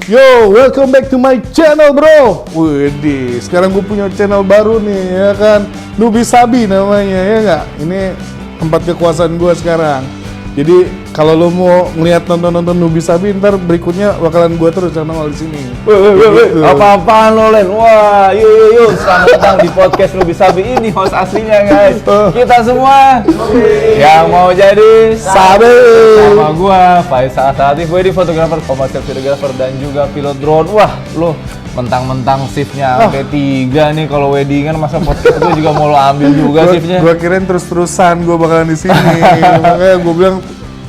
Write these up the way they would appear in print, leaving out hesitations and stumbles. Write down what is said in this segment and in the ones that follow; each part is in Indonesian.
Yo, welcome back to my channel, bro. Widih, sekarang gue punya channel baru nih, ya kan? Nubisabi namanya, ya nggak? Ini tempat kekuasaan gue sekarang. Jadi kalau lo mau ngeliat nonton Nubisabi, ntar berikutnya bakalan gue terus channel di sini. Apa-apaan lo, Len? Wah, yuk, selamat datang di podcast Nubisabi ini, host aslinya, guys. Kita semua yang mau jadi Sabi. Sama gua, Faisal Satif, gue di fotografer, komersial videografer, dan juga pilot drone. Wah, lo mentang-mentang shiftnya sampai 3 nih kalau weddingan, masa podcast gue juga mau lo ambil juga shiftnya. Gue kirain terus-terusan gue bakalan di sini. Makanya gue bilang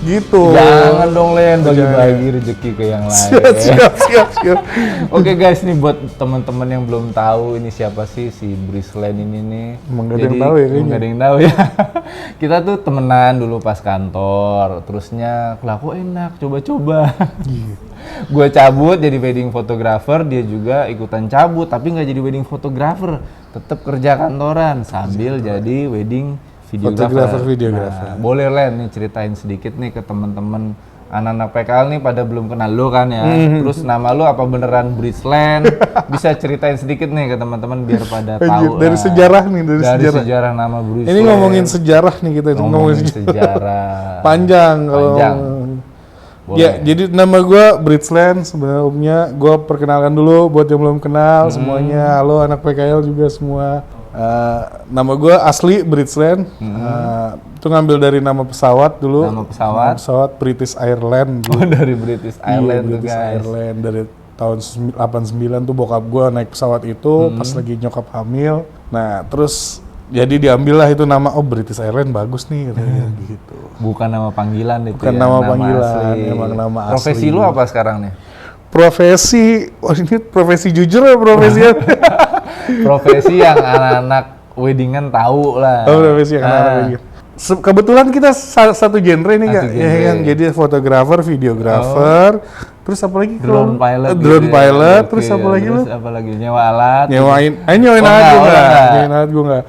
gitu. Jangan dong, Len, bagi-bagi rezeki ke yang lain. Siap. Oke guys, nih buat teman-teman yang belum tahu ini siapa sih si Brislen ini nih. Emang gak ada yang tahu ya kayaknya. Gak ada yang tahu ya. Kita tuh temenan dulu pas kantor, terusnya kelaku enak, coba-coba. Gue cabut jadi wedding photographer, dia juga ikutan cabut tapi nggak jadi wedding photographer, tetap kerja kantoran sambil jadi wedding videographer. Nah, boleh Len nih ceritain sedikit nih ke teman-teman anak-anak PKL nih pada belum kenal lo kan ya. Terus nama lo apa beneran Brislen? Bisa ceritain sedikit nih ke teman-teman biar pada tahu. Dari sejarah nih, dari sejarah nama Brislen. Ini ngomongin sejarah nih kita ngomongin sejarah. Panjang kalau. Boleh. Ya, jadi nama gue Brislen sebelumnya. Gue perkenalkan dulu buat yang belum kenal semuanya. Halo anak PKL juga semua. Nama gue asli Brislen. Itu ngambil dari nama pesawat dulu. Nama pesawat British Airlines. Oh, dari British Airlines tuh, British guys. Airlines dari tahun 89 tuh bokap gue naik pesawat itu pas lagi nyokap hamil. Nah, terus jadi diambil lah itu nama, British Airlines bagus nih gitu. Bukan nama panggilan itu. Bukan ya, nama panggilan, asli. emang nama asli. Profesi lu apa sekarang nih? Profesi, ini profesi jujur ya profesi ya? Profesi yang anak-anak weddingan tahu lah. Profesi yang anak-anak weddingan. Kebetulan kita satu genre nih Kak, ya kan? Jadi fotografer, videografer, terus apa lagi? Drone pilot. Drone pilot, terus apa lagi lu? Terus apa lagi? Nyewa alat. Nyewain alat gue nggak.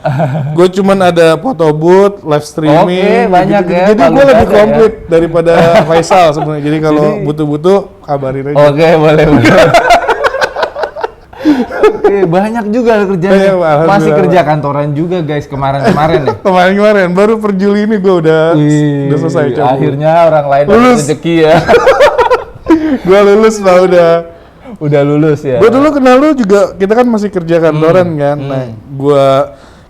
Gue cuman ada foto booth, live streaming. Oke, banyak gitu. ya. Jadi gue lebih komplit daripada Faisal sebenarnya. Jadi kalau butuh-butuh kabarin aja. Oke, boleh. Oke, banyak juga kerjaan. Masih kerja kantoran juga guys kemarin ya. Kemarin baru per Juli ini gue udah selesai. Akhirnya orang lain dapat rezeki ya. Gue lulus lah udah lulus ya. Gue dulu kenal lu juga, kita kan masih kerja kantoran kan. Nah,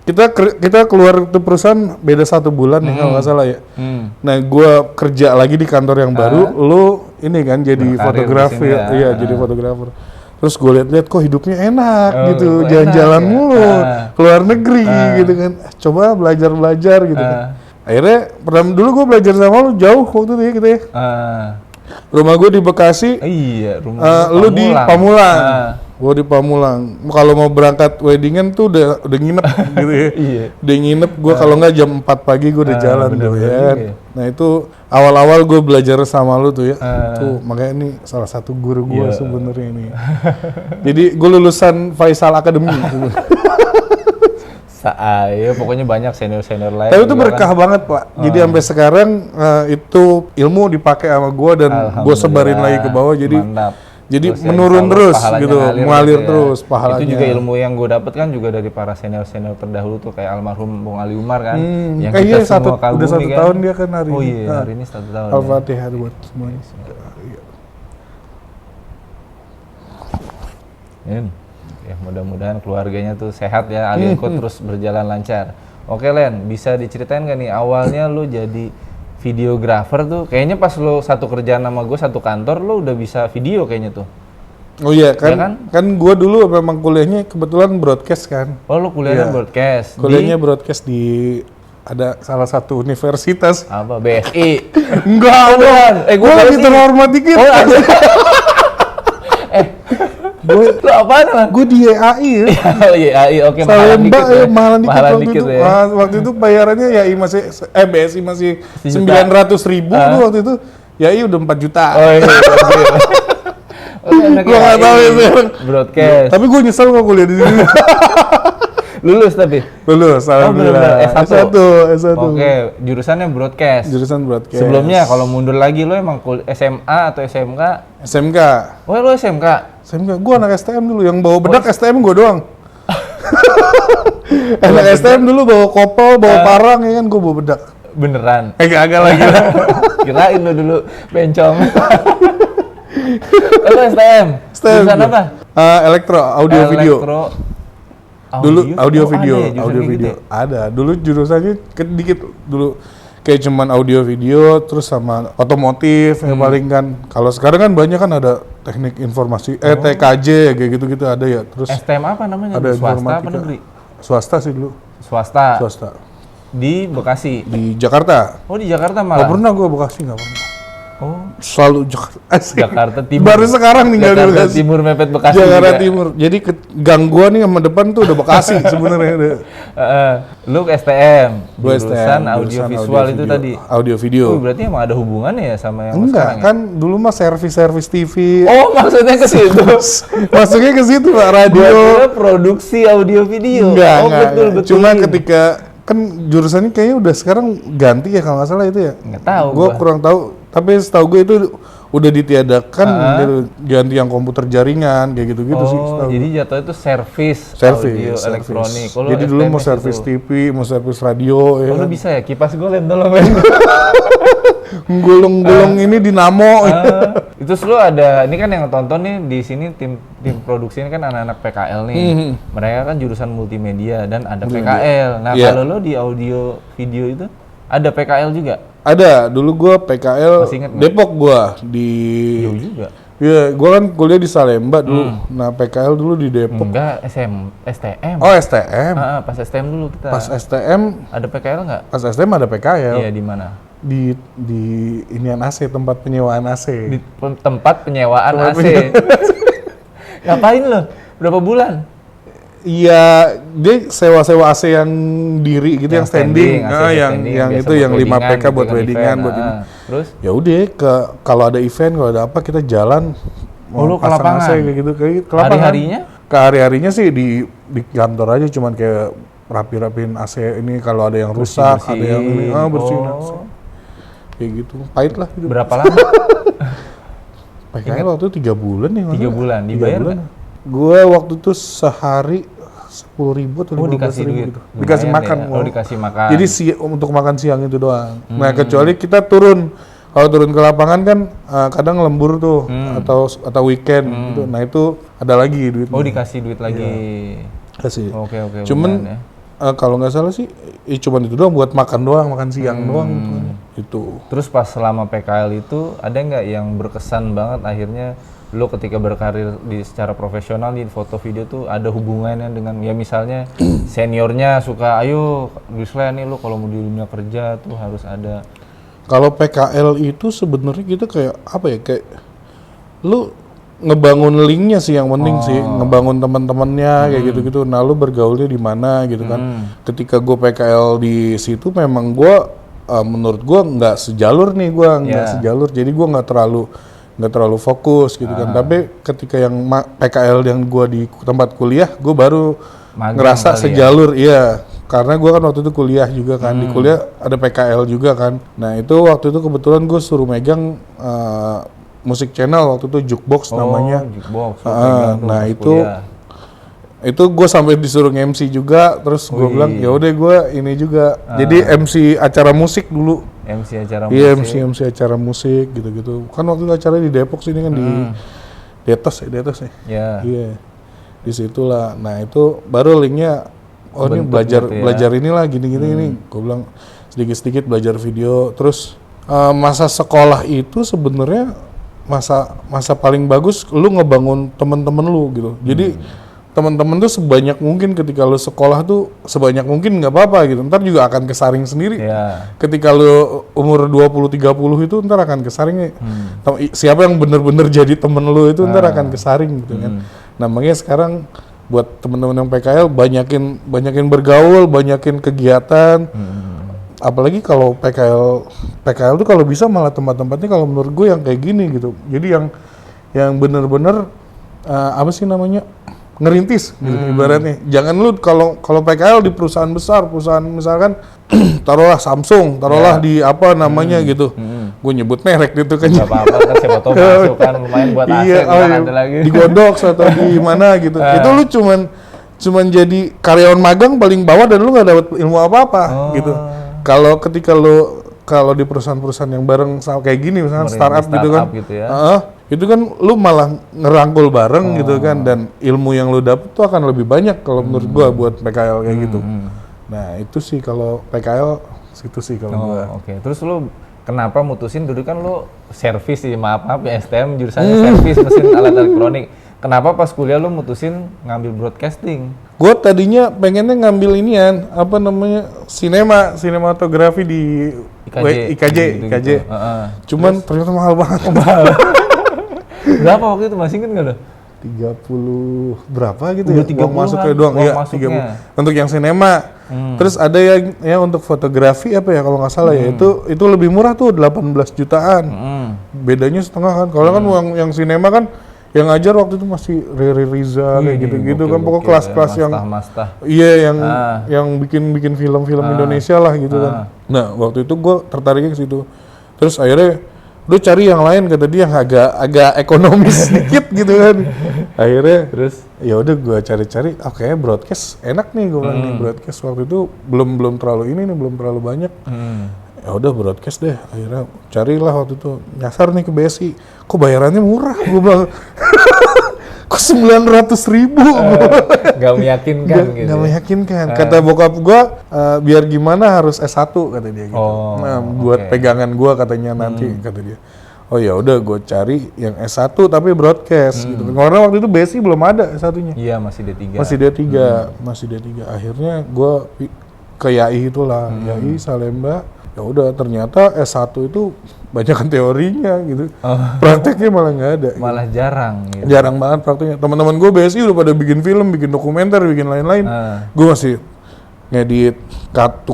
kita keluar tuh perusahaan beda 1 bulan nih kalau nggak salah ya. Nah, gue kerja lagi di kantor yang baru, lu ini kan jadi fotografer, jadi fotografer. Terus gue lihat kok hidupnya enak gitu, jalan-jalan mulu, keluar negeri gitu kan. Coba belajar gitu kan. Akhirnya pertama dulu gue belajar sama lu jauh waktu itu ya kita ya. Rumah gue di Bekasi. Iya, rumah lu di Pamulang. Gue di Pamulang. Kalau mau berangkat weddingan tuh udah nginep gitu ya. Iya. Udah nginep, gue kalau nggak jam 4 pagi gue udah jalan gitu ya. Nah itu awal-awal gue belajar sama lu tuh ya. Tuh makanya ini salah satu guru gue sebenarnya ini. Jadi gue lulusan Faisal Academy. Ya pokoknya banyak senior lain. Tapi itu berkah banget Pak. Jadi sampai sekarang itu ilmu dipakai sama gue dan gue sebarin lagi ke bawah. Jadi mantap. Jadi menurun terus gitu, mengalir terus pahalanya. Itu juga ilmu yang gue dapet kan juga dari para senior terdahulu tuh kayak almarhum Bung Ali Umar kan. Yang kita semua kagumi udah 1 kan. tahun dia kan hari ini. Oh iya, hari ini 1 tahun. Al-Fatihah buat semuanya. Ya mudah-mudahan keluarganya tuh sehat ya, Alianco terus berjalan lancar. Oke Len, bisa diceritain gak nih awalnya lu jadi videografer tuh? Kayaknya pas lu satu kerjaan sama gue satu kantor, lu udah bisa video kayaknya tuh. Oh iya kan gue dulu memang kuliahnya kebetulan broadcast kan. Oh lu kuliahnya broadcast? Kuliahnya broadcast di ada salah satu universitas. Apa, BSI? Enggak, gue lebih terhormat dikit. Oh, lu apaan? Gue di YAI ya. Oh YAI, oke, mahalan dikit ya. Waktu itu bayarannya YAI masih, BSI masih 900.000 tuh waktu itu. YAI udah 4 juta. Oh iya. Gue nggak tahu itu. Broadcast. Tapi gue nyesel kok kuliah di sini. Lulus tapi? Lulus, alhamdulillah. S1? S1. Oke, jurusannya broadcast? Jurusan broadcast. Sebelumnya kalau mundur lagi lo emang SMA atau SMK? SMK. Oh lo SMK? SMK, gue anak STM dulu, yang bawa bedak STM gue doang. Anak STM dulu bawa kopel, bawa parang, ya kan gue bawa bedak. Beneran? Agak lagi lah. Kirain lo dulu bencong. Lo STM? Jurusan apa? Elektro, audio video. Dulu audio video, ada audio video. gitu ya? Ada. Dulu jurusannya dikit dulu. Kayak cuman audio video, terus sama otomotif yang paling kan. Kalau sekarang kan banyak kan ada teknik informasi, TKJ kayak gitu-gitu ada ya. Terus STM apa namanya? ada Swasta apa negeri? Swasta sih dulu. Swasta. Swasta. Di Bekasi? Di Jakarta. Oh di Jakarta malah? Gak pernah gue Bekasi, gak pernah. Oh. Selalu Jakarta. Jakarta Timur. Baru sekarang tinggal di Jakarta Bekasi. Timur mepet Bekasi. Jakarta juga. Timur. Jadi gang gua nih sama depan tuh udah Bekasi sebenarnya. Lu STM. Gua Jurusan STM, audio visual itu video. tadi. Audio video. Oh, berarti emang ada hubungannya ya sama yang Enggak, sekarang kan dulu mah servis TV. Oh, maksudnya ke situ. Masuknya ke situ Pak, Gua radio. kira produksi audio video. Enggak, oh, enggak. betul. Cuma ketika kan jurusannya kayaknya udah sekarang ganti ya kalau nggak salah itu ya. Nggak tahu. Gua kurang tahu. Tapi setahu gue itu udah ditiadakan, ganti yang komputer jaringan kayak gitu-gitu sih. Oh, jadi jatuhnya itu servis audio elektronik. Oh, jadi dulu mau servis TV, mau servis radio. Oh, ya lu kan? bisa ya? Kipas gue tolong Len. Gulung-gulung ini dinamo. Itu lu ada, ini kan yang tonton nih di sini tim produksi ini kan anak-anak PKL nih. Mereka kan jurusan multimedia dan ada PKL. Nah, kalau lu di audio video itu ada PKL juga? Ada, dulu gua PKL Depok gua di Jauh juga. Iya, gua kan kuliah di Salemba dulu. Nah, PKL dulu di Depok. Enggak, STM. Oh, STM. Pas STM dulu kita. Pas STM ada PKL nggak? Pas STM ada PKL. Iya, di mana? Di inian AC, tempat penyewaan AC. Di tempat penyewaan AC. Ngapain lo? Berapa bulan? Iya, dia sewa-sewa AC yang diri gitu, yang standing. Nah, yang itu yang 5 PK buat weddingan, buat ini. Terus? Ya udah, kalau ada event, kalau ada apa kita jalan. Lu ke lapangan? AC kayak gitu, kayak ke lapangan. Hari-harinya? Hari-harinya sih di kantor aja, cuman kayak rapi-rapiin AC ini kalau ada yang rusak, ada yang ini, bersihin AC. Kayak gitu, pahit lah gitu. Berapa lama? PKL waktu itu 3 bulan ya. 3 bulan, dibayar nggak? Gue waktu itu sehari 10.000 atau 15.000 gitu. Dikasih makan. Ya? Oh, dikasih makan. Jadi untuk makan siang itu doang. Nah, kecuali kita turun. Kalau turun ke lapangan kan kadang lembur tuh atau weekend gitu. Nah, itu ada lagi duit. Oh, dikasih duit lagi. Kasih. Oke. Cuman kalau nggak salah sih cuman itu doang buat makan doang, makan siang doang itu. Terus pas selama PKL itu ada nggak yang berkesan banget akhirnya lo ketika berkarir di secara profesional di foto video tuh ada hubungannya dengan ya misalnya seniornya suka ayo Wisla nih lo kalau mau di dunia kerja tuh harus ada. Kalau PKL itu sebenarnya kita kayak apa ya, kayak lu ngebangun linknya sih yang penting sih, ngebangun teman-temannya kayak gitu-gitu. Nah, lu bergaulnya di mana gitu kan. Ketika gue PKL di situ memang gue menurut gue nggak sejalur nih, gue nggak sejalur. Jadi gue nggak terlalu fokus gitu kan. Tapi ketika yang PKL yang gue di tempat kuliah, gue baru ngerasa sejalur, iya. Karena gue kan waktu itu kuliah juga kan, di kuliah ada PKL juga kan. Nah, itu waktu itu kebetulan gue suruh megang musik channel waktu itu Jukebox namanya. Jukebox. Nah, itu gue sampai disuruh MC juga, terus gue bilang ya udah gue ini juga. Jadi MC acara musik dulu. MC acara musik. Iya, MC acara musik gitu-gitu. Kan waktu itu acaranya di Depok sini kan di Detos ya. Iya. Di situlah. Nah, itu baru linknya ini belajar inilah gini-gini ini. Gue bilang sedikit-sedikit belajar video. Terus masa sekolah itu sebenarnya masa paling bagus lu ngebangun teman-teman lu gitu. Jadi teman-teman tuh sebanyak mungkin ketika lu sekolah tuh sebanyak mungkin nggak apa-apa gitu. Ntar juga akan kesaring sendiri. Ketika lu umur 20-30 itu ntar akan kesaring. Siapa yang bener-bener jadi temen lu itu ntar akan kesaring gitu kan. Nah, makanya sekarang buat teman-teman yang PKL banyakin bergaul, banyakin kegiatan. Apalagi kalau PKL tuh kalau bisa malah tempat-tempatnya kalau menurut gue yang kayak gini gitu. Jadi yang bener-bener apa sih namanya, ngerintis gitu ibaratnya. Jangan lu kalau PKL di perusahaan besar, perusahaan misalkan taruhlah Samsung, taruhlah di apa namanya gitu. Gue nyebut merek gitu kan. Gak apa-apa kan, siapa tau masuk kan lumayan buat AC, ada lagi. Di Godox atau di mana gitu. Itu lu cuman jadi karyawan magang paling bawah dan lu nggak dapat ilmu apa-apa gitu. Ketika lu kalau di perusahaan-perusahaan yang bareng sama kayak gini misalnya startup gitu kan. Gitu ya. Itu kan lu malah ngerangkul bareng gitu kan, dan ilmu yang lu dapet tuh akan lebih banyak kalau menurut gua buat PKL kayak gitu. Nah itu sih kalau PKL situ sih kalau gua. Oke. Terus lu kenapa mutusin dulu kan lu servis sih, maaf ya STM jurusannya servis mesin alat elektronik. Kenapa pas kuliah lu mutusin ngambil broadcasting? Gua tadinya pengennya ngambil inian apa namanya sinematografi di IKJ. Cuman ternyata mahal banget. Berapa waktu itu masih inget nggak lo? 30 berapa gitu udah ya? Uang masuknya doang ya, 30. Untuk yang sinema. Terus ada yang ya untuk fotografi apa ya kalau nggak salah ya itu lebih murah tuh 18 jutaan. Bedanya setengah kan. Kalau kan yang sinema kan yang ngajar waktu itu masih Riri Riza kayak gitu-gitu kan, pokok kelas-kelas yang iya yang bikin film-film Indonesia lah gitu kan. Nah waktu itu gue tertariknya ke situ. Terus akhirnya udah cari yang lain, kata dia yang agak ekonomis sedikit gitu kan. Akhirnya terus ya udah gue cari-cari, oke broadcast enak nih gue bilang nih, broadcast waktu itu belum terlalu belum terlalu banyak. Ya udah broadcast deh, akhirnya carilah waktu itu, nyasar nih ke BSI, kok bayarannya murah, gue bilang kok 900.000. Gak meyakinkan gitu. Gak meyakinkan. Kata bokap gue, biar gimana harus S1 kata dia gitu. Buat pegangan gue katanya nanti kata dia. Oh ya udah gue cari yang S1 tapi broadcast gitu. Karena waktu itu BSI belum ada S1-nya. Iya, masih D3. Masih D3. Akhirnya gue ke YAI itulah, YAI Salemba. Ya udah ternyata S1 itu banyak teorinya gitu. Prakteknya malah nggak ada. Malah gitu. Jarang banget prakteknya. Teman-teman gue BSI udah pada bikin film, bikin dokumenter, bikin lain-lain. Gue masih ngedit, cut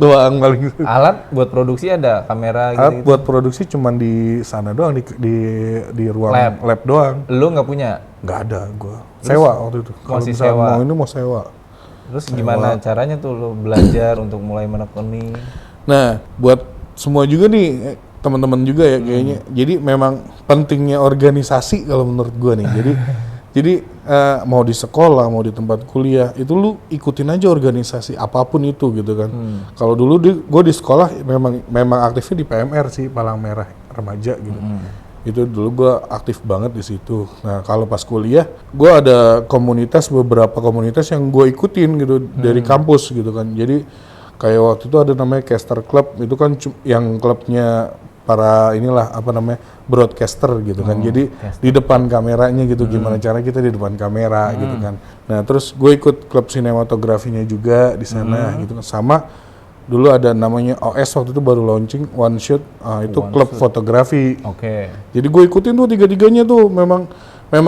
doang paling. Alat buat produksi ada kamera gitu. Alat buat produksi cuman di sana doang, di ruang lab doang. Lu nggak punya? Nggak ada gue. Sewa waktu itu. Kalau sewa. Mau sewa. Terus gimana caranya tuh lu belajar untuk mulai menekuni? Nah, buat semua juga nih teman-teman juga ya kayaknya. Jadi memang pentingnya organisasi kalau menurut gua nih. Jadi mau di sekolah, mau di tempat kuliah, itu lu ikutin aja organisasi apapun itu gitu kan. Kalau dulu gua di sekolah memang aktifnya di PMR sih, Palang Merah Remaja gitu. Itu dulu gua aktif banget di situ. Nah, kalau pas kuliah, gua ada beberapa komunitas yang gua ikutin gitu dari kampus gitu kan. Jadi kayak waktu itu ada namanya Caster Club, itu kan yang klubnya para broadcaster gitu kan. Jadi di depan kameranya gitu, gimana cara kita di depan kamera gitu kan. Nah terus gue ikut klub sinematografinya juga di sana gitu kan. Sama dulu ada namanya OS waktu itu baru launching, One Shoot, itu klub fotografi. Jadi gue ikutin tuh tiga-tiganya tuh, memang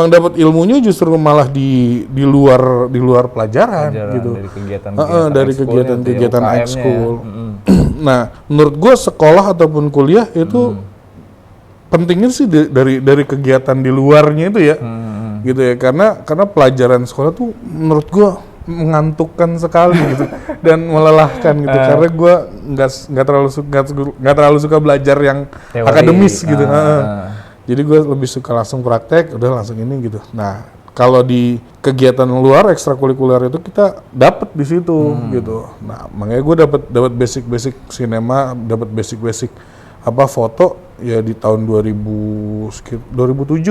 dapat ilmunya justru malah di luar pelajaran gitu. Dari kegiatan ekskul. Nah, menurut gue sekolah ataupun kuliah itu pentingnya sih dari kegiatan di luarnya itu ya. Gitu ya, karena pelajaran sekolah tuh menurut gue mengantukkan sekali gitu dan melelahkan gitu. Karena gue nggak terlalu suka belajar yang teori, akademis gitu. Jadi gue lebih suka langsung praktek, udah langsung ini gitu. Nah, kalau di kegiatan luar ekstrakurikuler itu kita dapat di situ gitu. Nah, makanya gue dapat basic sinema, dapat basic foto ya di tahun 2007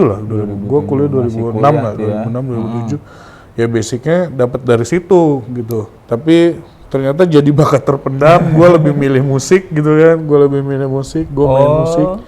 lah. Gue kuliah 2006 lah, 2006 2007. Ya basicnya dapat dari situ gitu. Tapi ternyata jadi bakat terpendam. Gue lebih milih musik gitu kan. Gue main musik.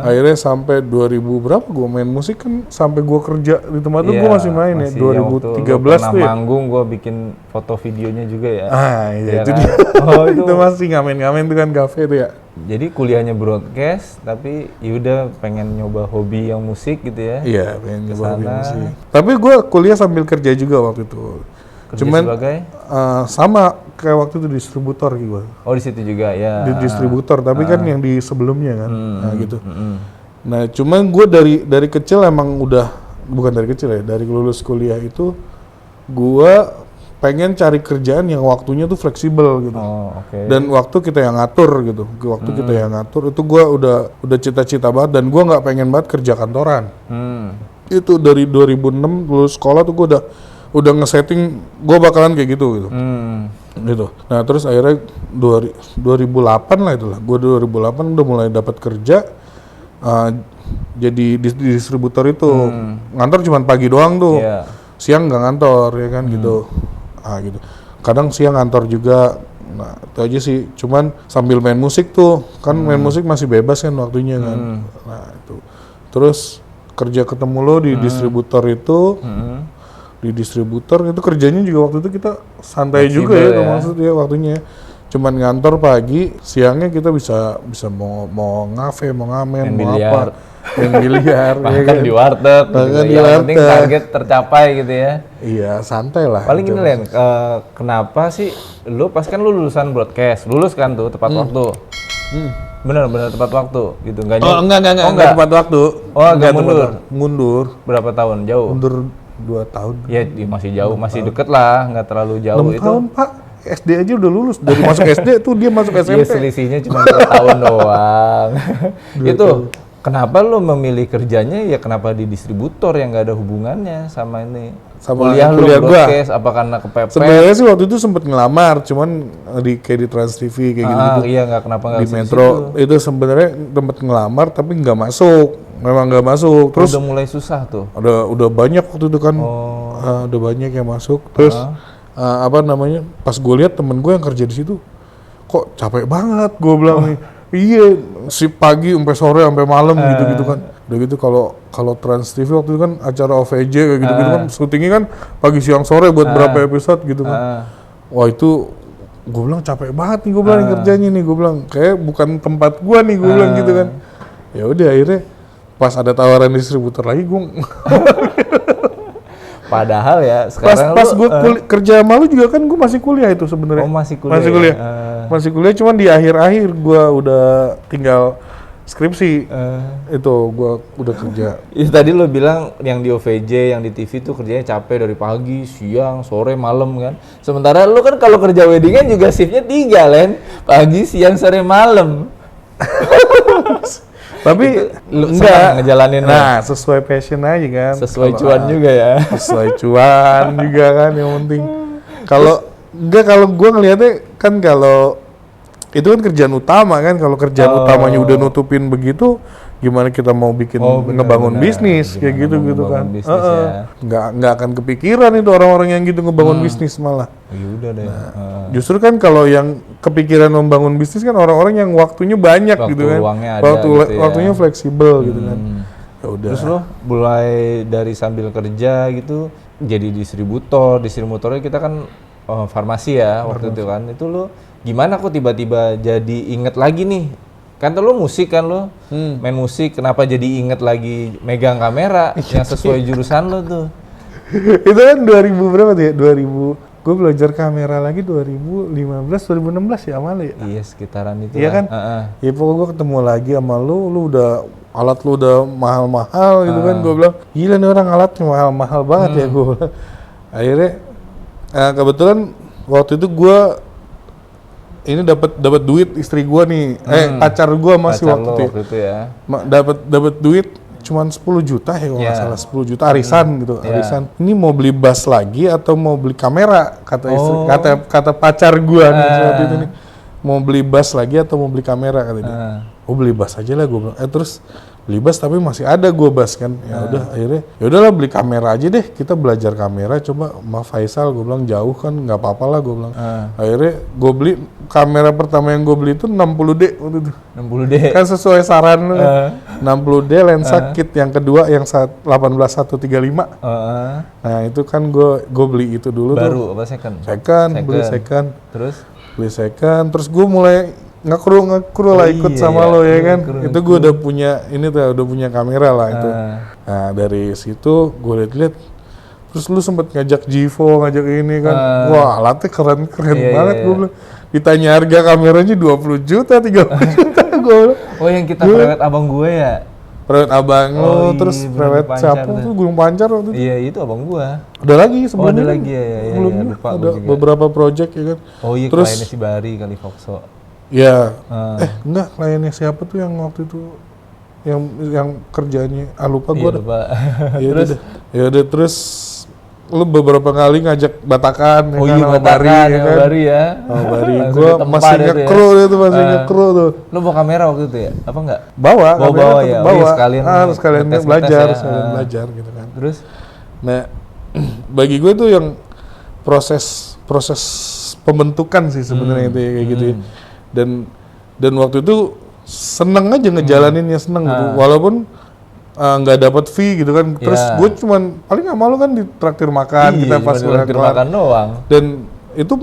Akhirnya sampai 2000 berapa gue main musik kan, sampai gue kerja di tempat itu gue masih main ya. 2013 tuh ya. Manggung gue bikin foto videonya juga ya. Iya itu kan? Dia. Itu masih ngamen tuh kan kafe tuh ya. Jadi kuliahnya broadcast, tapi yaudah pengen nyoba hobi yang musik gitu ya. Iya, pengen nyoba hobi musik. Tapi gue kuliah sambil kerja juga waktu itu. Cuman sebagai? Sama kayak waktu itu distributor gitu. Oh di situ juga ya. Di distributor, tapi kan yang di sebelumnya kan, nah gitu. Nah cuman gue dari kecil emang udah bukan dari kecil ya, dari lulus kuliah itu gua pengen cari kerjaan yang waktunya tuh fleksibel gitu. Dan waktu kita yang ngatur gitu. Kita yang ngatur itu gua udah cita-cita banget dan gua nggak pengen banget kerja kantoran. Itu dari 2006 lulus sekolah tuh gua udah ngesetting gua bakalan kayak gitu. Gitu. Nah, terus akhirnya 2008 lah itulah. Gua 2008 udah mulai dapat kerja jadi distributor itu. Ngantor cuma pagi doang tuh. Siang nggak ngantor ya kan gitu. Gitu. Kadang siang ngantor juga. Nah, itu aja sih. Cuman sambil main musik tuh, kan main musik masih bebas kan waktunya kan. Nah, itu. Terus kerja ketemu lo di distributor itu. Di distributor itu kerjanya juga waktu itu kita santai juga ya, maksudnya waktunya. Cuman ngantor pagi, siangnya kita bisa mau ngafe, mau ngamen, mau apa. Main biliar, bahkan di warteg, yang penting target tercapai gitu ya. Iya, santai lah. Paling gini Len, kenapa sih lu pas kan lu lulusan broadcast, lulus kan tuh tepat waktu. Bener tepat waktu gitu, enggak tepat waktu. Oh, agak mundur. Berapa tahun? Jauh? Mundur 2 tahun. Ya, masih jauh, masih deket lah, nggak terlalu jauh 6 itu. 6 tahun, Pak. SD aja udah lulus, dari masuk SD tuh dia masuk SMP. Iya, selisihnya cuma 2 tahun doang. Itu kenapa lo memilih kerjanya ya kenapa di distributor yang nggak ada hubungannya sama ini? Sama kuliah broadcast, apa karena kepepet? Sebenarnya sih waktu itu sempet ngelamar, cuman kayak di Trans TV kayak gitu-gitu. Iya, kenapa nggak di Metro itu sebenarnya tempat ngelamar tapi nggak masuk, memang nggak masuk. Terus udah mulai susah tuh. Udah banyak waktu itu kan, udah banyak yang masuk. Terus pas gue lihat temen gue yang kerja di situ, kok capek banget, gue bilang nih. Iya, si pagi sampai sore sampai malam gitu-gitu kan. Udah gitu kalau Trans TV waktu itu kan acara OVJ kayak gitu-gitu kan syutingnya kan pagi siang sore buat berapa episode gitu kan. Wah, itu gue bilang capek banget nih, gue bilang kerjanya nih, gue bilang kayak bukan tempat gue nih, gue bilang gitu kan. Ya udah akhirnya pas ada tawaran distributor lagi gue padahal ya sekarang pas gue kerja sama lu juga kan gue masih kuliah itu sebenarnya. Masih kuliah. Masih kuliah cuman di akhir-akhir gue udah tinggal skripsi. Itu gue udah kerja. Itu tadi lo bilang yang di OVJ, yang di TV tuh kerjanya capek dari pagi, siang, sore, malam kan. Sementara lo kan kalau kerja weddingan juga shiftnya 3 Len, pagi, siang, sore, malam. Tapi enggak ngejalanin. Nah, sesuai passion aja kan. Sesuai cuan juga ya. Sesuai cuan juga kan yang penting. Kalau gue ngelihatnya kan kalau itu kan kerjaan utama kan, kalau kerjaan utamanya udah nutupin begitu, gimana kita mau bikin ngebangun bisnis kayak gitu kan. Nggak akan kepikiran itu orang-orang yang gitu ngebangun bisnis malah. Ya udah deh. Justru kan kalau yang kepikiran membangun bisnis kan orang-orang yang waktunya banyak gitu kan. Waktunya fleksibel gitu kan. Ya udah. Terus lo mulai dari sambil kerja gitu jadi distributornya kita kan farmasi ya waktu itu kan. Itu lo gimana kok tiba-tiba jadi inget lagi nih? Kan lo musik kan lo, main musik, kenapa jadi inget lagi megang kamera yang sesuai jurusan lo tuh? Itu kan 2000 berapa tuh ya? 2000, gue belajar kamera lagi 2015, 2016 ya awalnya ya? Iya, sekitaran itu. Iya kan? Ya pokoknya gue ketemu lagi sama lu udah, alat lu udah mahal-mahal gitu kan. Gue bilang, gila nih orang alatnya mahal-mahal banget ya gue. Akhirnya, kebetulan waktu itu gue ini dapat duit istri gua nih, pacar gua masih waktu itu ya. Dapat duit cuman 10 juta ya kalau nggak salah, 10 juta arisan gitu, arisan. Ini mau beli bass lagi atau mau beli kamera kata istri, kata pacar gua nih waktu itu nih. Mau beli bass lagi atau mau beli kamera kata dia. Oh beli bass aja lah gua bilang. Terus beli bass tapi masih ada gua bass kan. Ya udah akhirnya ya udahlah beli kamera aja deh, kita belajar kamera coba sama Faisal, gua bilang jauh kan nggak apa-apa lah gua bilang. Akhirnya gua beli kamera pertama yang gua beli itu 60D waktu itu. 60D. Kan sesuai saran lu. 60D lensa kit yang kedua yang 18-135. Nah, itu kan gua beli itu dulu. Baru apa second? Beli second. Terus beli second, terus gua mulai ngekru lah ikut sama lo ya kan. Itu gue udah punya udah punya kamera lah itu. Nah dari situ gue liat terus lu sempet ngajak Jivo, ngajak ini kan. Wah alatnya keren banget gue bilang. Ditanya harga kameranya 20 juta, 30 juta gue. Oh yang kita prewed abang gue ya? prewed abang lo, terus Gunung prewed Pancar siapa tuh. tuh Gunung Pancar waktu itu. Iya, itu abang gua. Ada lagi sebelumnya. ada lagi, ya, Sebelumnya lupa ada gua juga. beberapa project ya kan. Oh iya, Terus kliennya si Bari kali Foxo. ya, Ah. enggak, kliennya siapa tuh yang waktu itu yang kerjanya lupa Iya, gue lupa. terus ya udah terus lu beberapa kali ngajak Batakan Oh ya iya, kan, sama Batakan ya ya, kan? Bari ya. Oh, Bari. Langsung Gue ditempa masih deh tuh ya. nge-crew itu, masih nge-crew tuh. Lu bawa kamera waktu itu ya? Apa enggak? Bawa, Bawa kamera ya? tetep Oh bawa. iya, sekalian sekalian ngetes-ngetes belajar, ya. sekalian belajar gitu kan. Terus? Nah, bagi gue tuh yang proses pembentukan sih sebenarnya itu ya, kayak gitu ya. Dan waktu itu seneng aja ngejalaninnya, seneng gitu. Walaupun nggak dapat fee gitu kan. Terus gue cuman paling nggak malu kan ditraktir makan, Iya, kita pas cuma ditraktir kelar. makan doang. Dan itu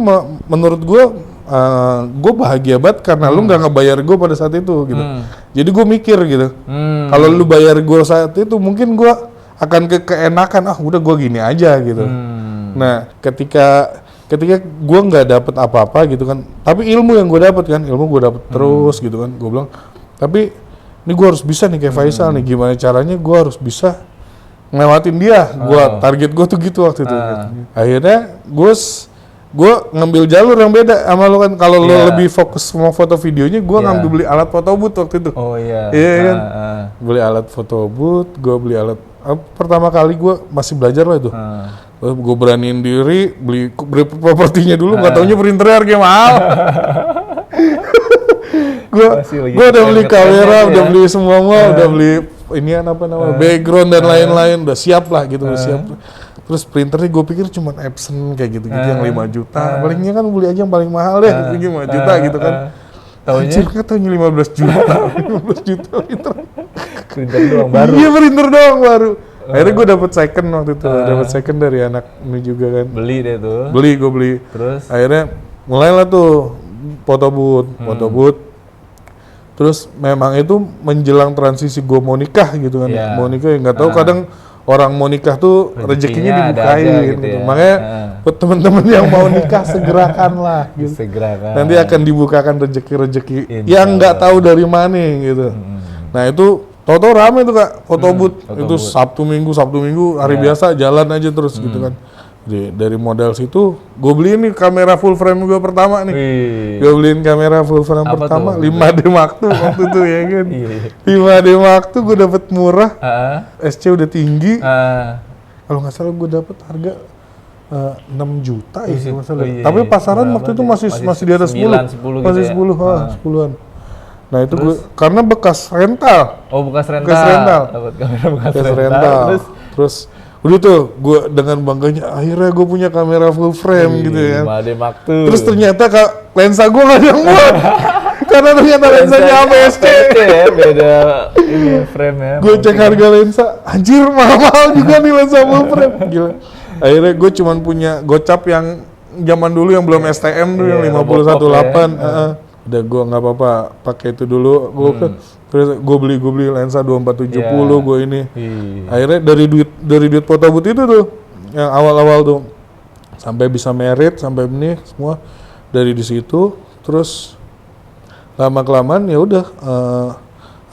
menurut gue bahagia banget karena lu nggak ngebayar gue pada saat itu gitu. Jadi gue mikir gitu, kalau lu bayar gue saat itu mungkin gue akan keenakan, udah gue gini aja gitu. Nah ketika gue nggak dapet apa-apa gitu kan, tapi ilmu yang gue dapet kan, ilmu gue dapet terus gitu kan. Gue bilang, tapi ini gue harus bisa nih kayak Faisal nih, gimana caranya gue harus bisa ngelewatin dia. Target gue tuh gitu waktu itu. Gitu. Akhirnya gue ngambil jalur yang beda sama lo kan. Kalau lo lebih fokus sama foto videonya, gue ngambil beli alat foto booth waktu itu. Oh iya. Iya kan. Beli alat foto booth, gue beli alat. Pertama kali gue masih belajar lah itu. Gue beraniin diri beli propertinya dulu, nggak taunya printernya harganya mahal. Gue udah beli kamera, udah beli semua, udah beli ini apa namanya background dan lain-lain, udah siap lah gitu, udah siap. Terus printernya gue pikir cuma Epson kayak gitu-gitu yang 5 juta. Palingnya kan beli aja yang paling mahal deh, 5 juta gitu kan. Anjir katanya 15 juta, 15 juta printer. Printer doang baru. Iya printer doang baru. Akhirnya gue dapet second waktu itu, dapet second dari anak ini juga kan. Beli deh tuh. Gue beli. Terus? Akhirnya mulailah tuh foto booth. Terus memang itu menjelang transisi gue mau nikah gitu kan. Mau nikah ya nggak tahu kadang orang mau nikah tuh rezekinya dibukain gitu. Ya. Makanya buat temen-temen yang mau nikah segerakanlah gitu. Segerakan. Nanti akan dibukakan rezeki yang nggak tahu dari mana gitu. Nah itu tau-tau rame tuh Kak, foto booth. Itu Sabtu Minggu hari biasa jalan aja terus gitu kan. Dari modal situ, gue beliin nih kamera full frame gue pertama nih. Gue beliin kamera full frame pertama, 5D Mark II waktu itu ya kan. 5D Mark II gue dapet murah, SC udah tinggi. Kalau nggak salah gue dapet harga 6 juta ya kalau nggak salah. Tapi pasaran waktu itu masih di atas 10. Masih 10-an. Nah itu gue, karena bekas rental. Oh bekas rental. Dapat kamera bekas rental. Terus udah tuh gue dengan bangganya akhirnya gue punya kamera full frame gitu ya. Terus ternyata lensa gue nggak ada yang muat. Karena ternyata lensanya APS-C. Beda ini frame ya. Gue cek harga lensa, anjir mahal juga nih lensa full frame. Gila. Akhirnya gue cuman punya gocap yang zaman dulu yang belum STM tuh yang 518. Udah gue nggak apa-apa pakai itu dulu. Terus gue beli lensa 2470 gue ini. Akhirnya dari duit foto booth itu tuh yang awal-awal tuh sampai bisa merit sampai ini semua dari di situ. Terus lama-kelamaan ya udah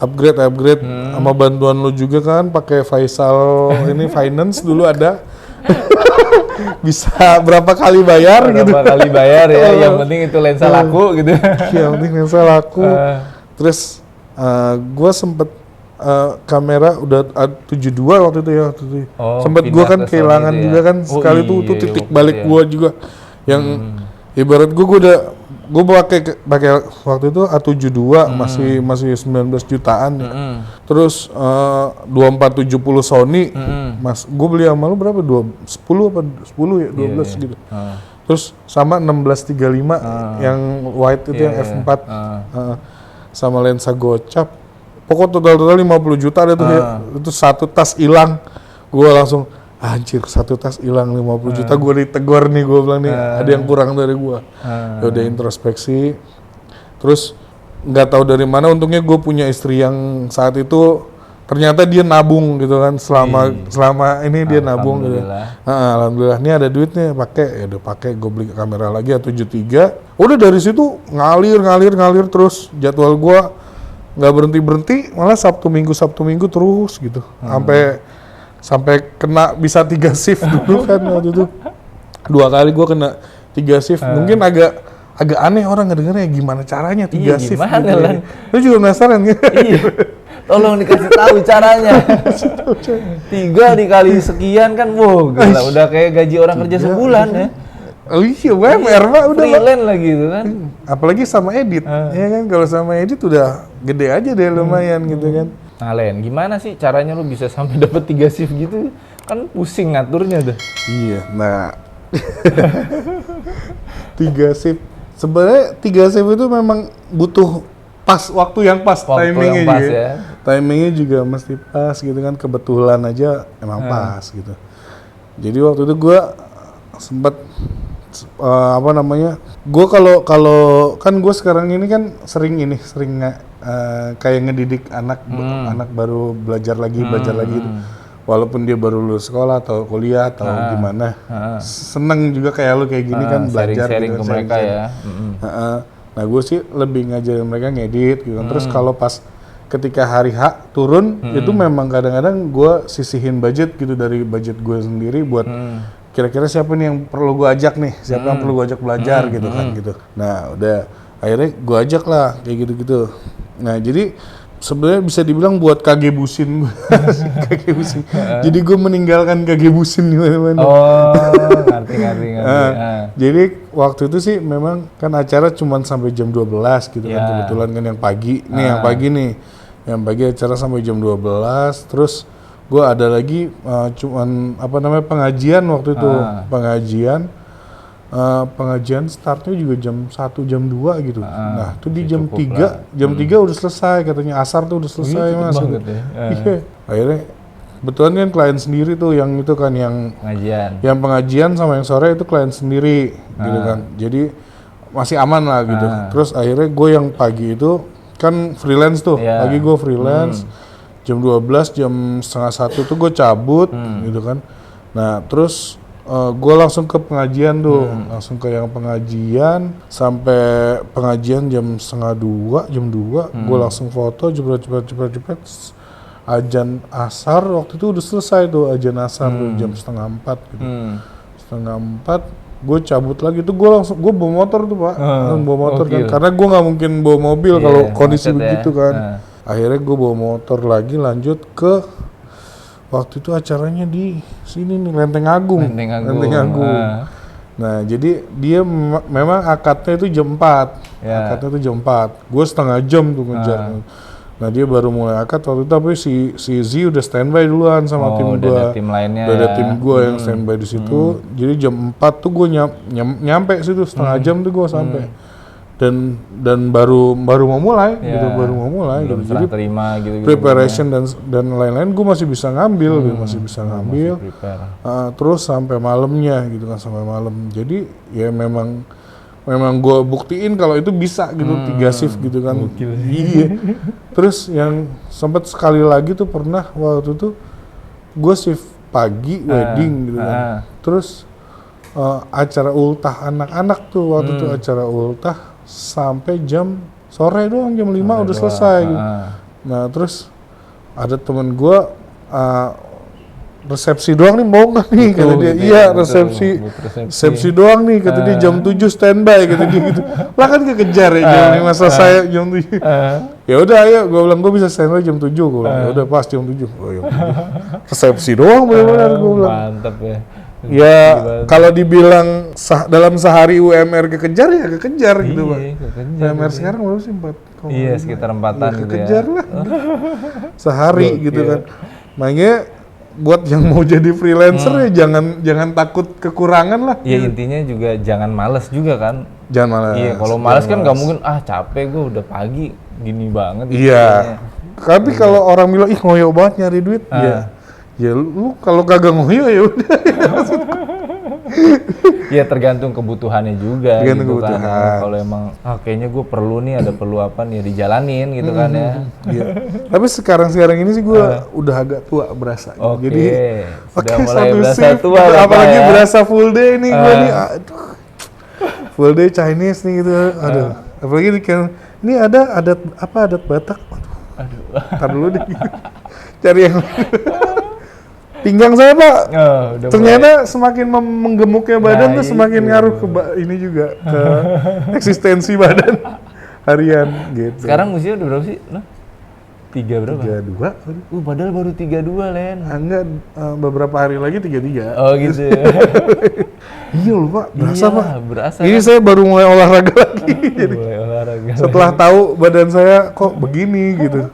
upgrade sama bantuan lu juga kan pakai Faisal ini finance dulu ada. Bisa berapa kali bayar gitu. Berapa kali bayar ya, yang penting itu lensa laku gitu. Yang penting lensa laku. Terus gue sempet kamera udah 72 waktu itu ya. Sempet gue kan kehilangan juga kan sekali tuh titik balik gue juga. Yang ibarat gue pakai waktu itu A72 masih 19 jutaan. Terus 2470 Sony, gue beli sama lu berapa? 10 ya 12 gitu. Terus sama 1635 yang white itu yang f4 sama lensa gocap. Pokok total 50 juta ada tuh ya. Itu satu tas hilang. Gue langsung anjir satu tas hilang 50 juta, gue ditegur nih, gue bilang nih ada yang kurang dari gue. Ya udah introspeksi, terus nggak tahu dari mana untungnya gue punya istri yang saat itu ternyata dia nabung gitu kan, selama ini dia nabung gitu. Alhamdulillah ini ada duitnya pakai, ya udah pakai, gue beli kamera lagi A73. Udah dari situ ngalir terus jadwal gue nggak berhenti, malah Sabtu Minggu terus gitu. Sampai kena bisa 3 shift dulu kan waktu itu. 2 kali gue kena 3 shift. Mungkin agak aneh orang ngedengarnya gimana caranya 3 shift gimana, gitu. Lan? Lu juga penasaran kan? Iya. Tolong dikasih tahu caranya. 3 dikali sekian kan, wow, gila, udah kayak gaji orang kerja sebulan ya. Oh iya, UMR Pak udah. Freelance lagi itu kan. Apalagi sama edit, ya kan? Kalau sama edit udah gede aja deh lumayan gitu kan. Nah Len, gimana sih caranya lu bisa sampai dapat 3 shift gitu? Kan pusing ngaturnya tuh. Iya, nah 3 shift. Sebenarnya 3 shift itu memang butuh waktu yang pas, timingnya juga. Ya. Timingnya juga mesti pas gitu kan, kebetulan aja emang pas gitu. Jadi waktu itu gue sempat gue kalau kan gue sekarang ini kan sering kayak ngedidik anak baru belajar lagi gitu. Walaupun dia baru lulus sekolah atau kuliah atau gimana, seneng juga kayak lu kayak gini kan belajar sharing gitu, ke mereka ya. Nah gue sih lebih ngajarin mereka ngedit gitu. Terus kalau pas ketika hari H turun itu memang kadang-kadang gue sisihin budget gitu dari budget gue sendiri buat kira-kira siapa nih yang perlu gue ajak nih, siapa yang perlu gue ajak belajar gitu kan gitu. Nah udah akhirnya gue ajak lah kayak gitu-gitu. Nah jadi sebenarnya bisa dibilang buat kagebusin gue. Kagebusin. Jadi gue meninggalkan kagebusin di mana-mana. Oh, ngerti. Jadi waktu itu sih memang kan acara cuma sampai jam 12 gitu kan, kebetulan kan yang pagi. Yang pagi acara sampai jam 12, terus gue ada lagi pengajian waktu itu. Pengajian startnya juga jam 1, jam 2 gitu. Nah, itu di jam 3, jam 3 udah selesai katanya, asar tuh udah selesai Mas. Gitu. Iya. Akhirnya kebetulan kan klien sendiri tuh yang itu kan yang pengajian. Yang pengajian sama yang sore itu klien sendiri gitu kan. Jadi masih aman lah gitu. Terus akhirnya gue yang pagi itu kan freelance tuh. Pagi gue freelance. Jam 12, jam setengah 1 tuh gue cabut gitu kan. Nah, terus gue langsung ke pengajian tuh, langsung ke yang pengajian sampai pengajian jam setengah 2, jam 2, gue langsung foto, cepet, ajan asar waktu itu udah selesai tuh, ajan asar tuh jam setengah 4 gitu, setengah 4, gue cabut lagi tuh, gue bawa motor tuh Pak, bawa motor kan, karena gue nggak mungkin bawa mobil kalau kondisi begitu kan, akhirnya gue bawa motor lagi lanjut ke waktu itu acaranya di sini nih, Lenteng Agung. Nah, jadi dia memang akadnya itu jam 4. Akadnya itu jam 4. Gue setengah jam tuh ngejar. Nah, dia baru mulai akad waktu itu, tapi si Z udah standby duluan sama tim gue. Udah ada tim lainnya. Udah ada tim gue yang standby di situ. Jadi jam 4 tuh gue nyampe situ, setengah jam tuh gue sampai. Dan baru mau mulai gitu, belum jadi terima gitu preparation dan lain-lain gue masih bisa ngambil terus sampai malamnya gitu kan, sampai malam. Jadi ya memang gue buktiin kalau itu bisa gitu, 3 shift gitu kan. Iya. Terus yang sempat sekali lagi tuh pernah waktu itu gue shift pagi wedding gitu kan. Terus acara ultah anak-anak tuh waktu itu, acara ultah sampai jam sore doang, jam 5 udah selesai gitu. Nah terus ada temen gue resepsi doang nih, mau nggak nih kata dia. Iya resepsi doang nih kata dia, jam 7 standby kata dia gitu. Lah kan kekejar ya jam 5 selesai jam 7. Ya udah ayo, gue bilang gue bisa standby jam 7, gue bilang ya udah pas jam 7. Oh, ya. Resepsi doang benar-benar gue bilang. Mantap ya. Ya kalau dibilang dalam sehari UMR kekejar ya kekejar gitu Pak. UMR sekarang berapa sih? 4. Iya sekitar 4-an gitu ya. Kekejar lah. Sehari gitu kan. Makanya buat yang mau jadi freelancer ya jangan takut kekurangan lah. Iya intinya juga jangan malas juga kan. Jangan malas. Iya kalau malas kan nggak mungkin capek gue udah pagi gini banget. Iya. Tapi kalau orang bilang ih ngoyo banget nyari duit, ya lu kalau kagak ngoyo ya udah. Ya tergantung kebutuhannya juga. Tergantung gitu kebutuhan. Kan. Kalau emang kayaknya gue perlu nih, ada perlu apa nih, dijalanin gitu kan ya. Iya. Tapi sekarang ini sih gue udah agak tua berasa. Oke. Jadi Sudah mulai berasa shift, tua lah apalagi ya. berasa full day nih gue nih. Aduh. Full day Chinese nih gitu. Aduh. Apalagi kan ini ada adat Batak. Aduh. Aduh. Ntar dulu deh. Cari yang pinggang saya Pak. Udah Ternyata semakin menggemuknya badan tuh semakin itu. ngaruh ke ini juga ke eksistensi badan harian gitu. Sekarang usia udah berapa sih? Nah, 3 berapa? 32. Padahal baru 32, Len. Enggak, beberapa hari lagi 33. Oh gitu. Iya loh Pak, berasa Iya, Pak. berasa. Ini saya baru mulai olahraga lagi. Jadi Mulai olahraga. setelah tahu badan saya kok begini gitu.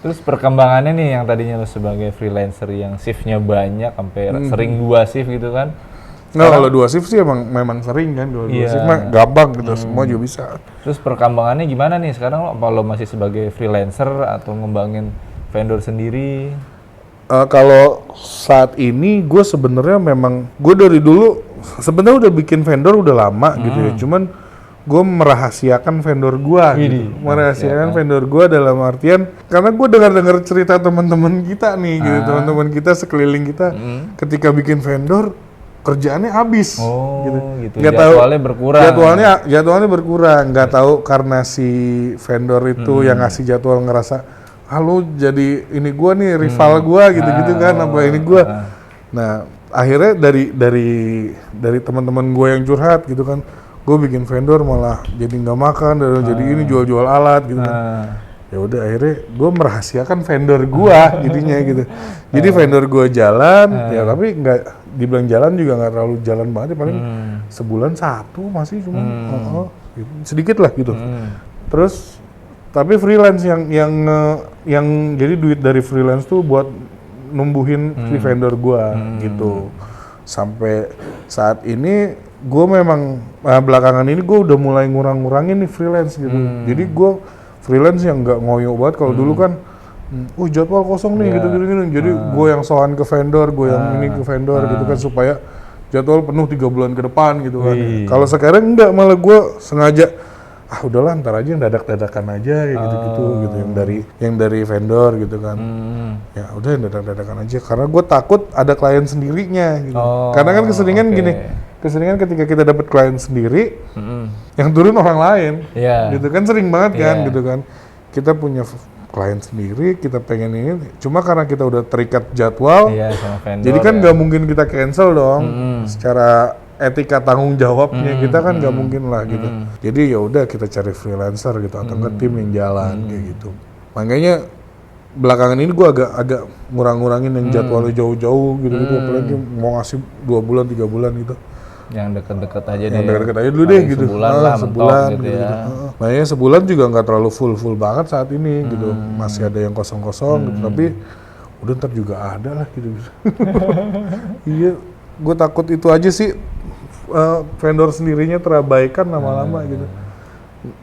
Terus perkembangannya nih yang tadinya lo sebagai freelancer yang shiftnya banyak sampai sering 2 shift gitu kan. Nah, kalau 2 shift sih memang sering kan, kalau 2 shift mah gampang gitu, semua juga bisa. Terus perkembangannya gimana nih sekarang lo? Apa lo masih sebagai freelancer atau ngembangin vendor sendiri? Kalau saat ini gue sebenarnya memang gue dari dulu sebenarnya udah bikin vendor udah lama gitu ya. Cuman gue merahasiakan vendor gue gitu. Merahasiakan vendor gue dalam artian karena gue dengar cerita teman-teman kita nih gitu, teman-teman kita sekeliling kita ketika bikin vendor kerjaannya habis gitu. Nggak jadwalnya berkurang. Jadwalnya berkurang. Nggak tahu karena si vendor itu yang ngasih jadwal ngerasa lu jadi ini gue nih rival gue gitu-gitu kan apa ini gue. Nah akhirnya dari teman-teman gue yang curhat gitu kan, gue bikin vendor malah jadi nggak makan dan jadi ini jual-jual alat gitu kan. Ya udah akhirnya gue merahasiakan vendor gue jadinya gitu. Jadi vendor gue jalan ya tapi nggak dibilang jalan juga nggak terlalu jalan banget ya, paling sebulan 1 masih cuma gitu. Sedikit lah gitu. Terus tapi freelance yang jadi duit dari freelance tuh buat numbuhin si vendor gua gitu. Sampai saat ini gua memang belakangan ini gua udah mulai ngurangin nih freelance gitu. Jadi gua freelance yang nggak ngoyo banget. Kalau dulu kan jadwal kosong nih gitu. Jadi gua yang sowan ke vendor, gua yang ini ke vendor gitu kan supaya jadwal penuh 3 bulan ke depan gitu kan. Kalau sekarang enggak, malah gua sengaja udahlah ntar aja yang dadakan aja kayak gitu yang dari vendor gitu kan. Ya udah yang dadakan aja karena gue takut ada klien sendirinya gitu. Karena kan keseringan gini, ketika kita dapat klien sendiri yang turun orang lain gitu kan, sering banget kan gitu kan. Kita punya klien sendiri, kita pengen ini, cuma karena kita udah terikat jadwal sama vendor, jadi kan nggak mungkin kita cancel dong. Secara etika tanggung jawabnya kita kan nggak mungkin lah gitu. Jadi ya udah kita cari freelancer gitu atau enggak tim yang jalan kayak gitu. Makanya belakangan ini gue agak ngurangin yang jadwalnya jauh-jauh gitu apalagi mau ngasih 2 bulan 3 bulan gitu. Yang deket-deket aja deh. Yang deket-deket aja dulu deh gitu. Sebulan lah sebulan gitu ya. Makanya sebulan juga nggak terlalu full banget saat ini gitu. Masih ada yang kosong-kosong gitu, tapi udah ntar juga ada lah gitu. Iya, gue takut itu aja sih. Vendor sendirinya terabaikan lama-lama gitu.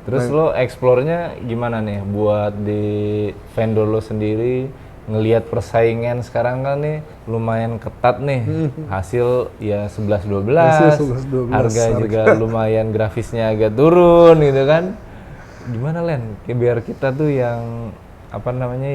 Terus lo explore-nya gimana nih buat di vendor lo sendiri, ngelihat persaingan sekarang kan nih lumayan ketat nih. Hasil ya 11-12. Harga juga lumayan, grafisnya agak turun gitu kan. Gimana Len? Biar kita tuh yang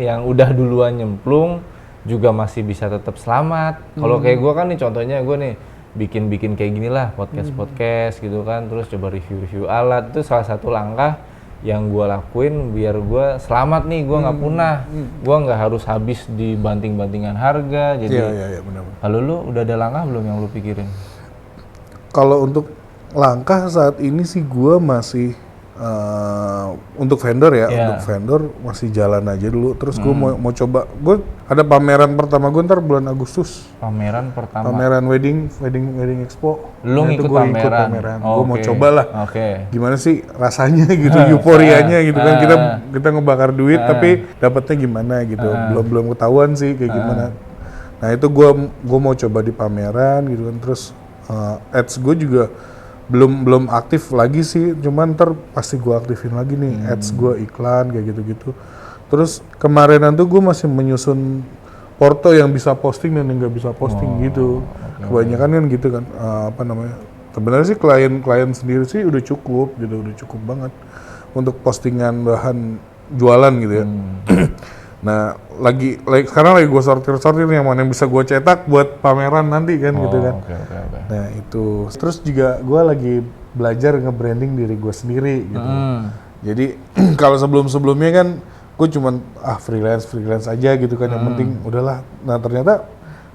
yang udah duluan nyemplung juga masih bisa tetap selamat. Kalau kayak gue kan nih contohnya gue nih bikin kayak gini lah podcast gitu kan, terus coba review alat, itu salah satu langkah yang gue lakuin biar gue selamat nih, gue nggak punah, gue nggak harus habis di banting-bantingan harga. Jadi benar. kalau lu udah ada langkah belum yang lu pikirin? Kalau untuk langkah saat ini sih gue masih untuk vendor untuk vendor masih jalan aja dulu. Terus gue mau coba, gue ada pameran pertama gue ntar bulan Agustus. Pameran pertama? Pameran wedding expo. Lu ngikut pameran? Gue mau coba lah. Gimana sih rasanya gitu, euforianya gitu kan. Kita ngebakar duit tapi dapatnya gimana gitu. Belum ketahuan sih kayak gimana. Nah itu gue mau coba di pameran gitu kan. Terus ads gue juga belum aktif lagi sih, cuman ntar pasti gue aktifin lagi nih ads gue, iklan kayak gitu-gitu. Terus kemarinan tuh gue masih menyusun porto yang bisa posting dan yang nggak bisa posting gitu. Kebanyakan kan gitu kan, sebenarnya sih klien sendiri sih udah cukup banget untuk postingan bahan jualan gitu ya. Nah sekarang lagi gue sortir yang mana yang bisa gue cetak buat pameran nanti kan gitu kan. Nah itu terus juga gue lagi belajar nge-branding diri gue sendiri gitu. Jadi kalau sebelumnya kan gue cuman freelance aja gitu kan, yang penting udahlah. Nah ternyata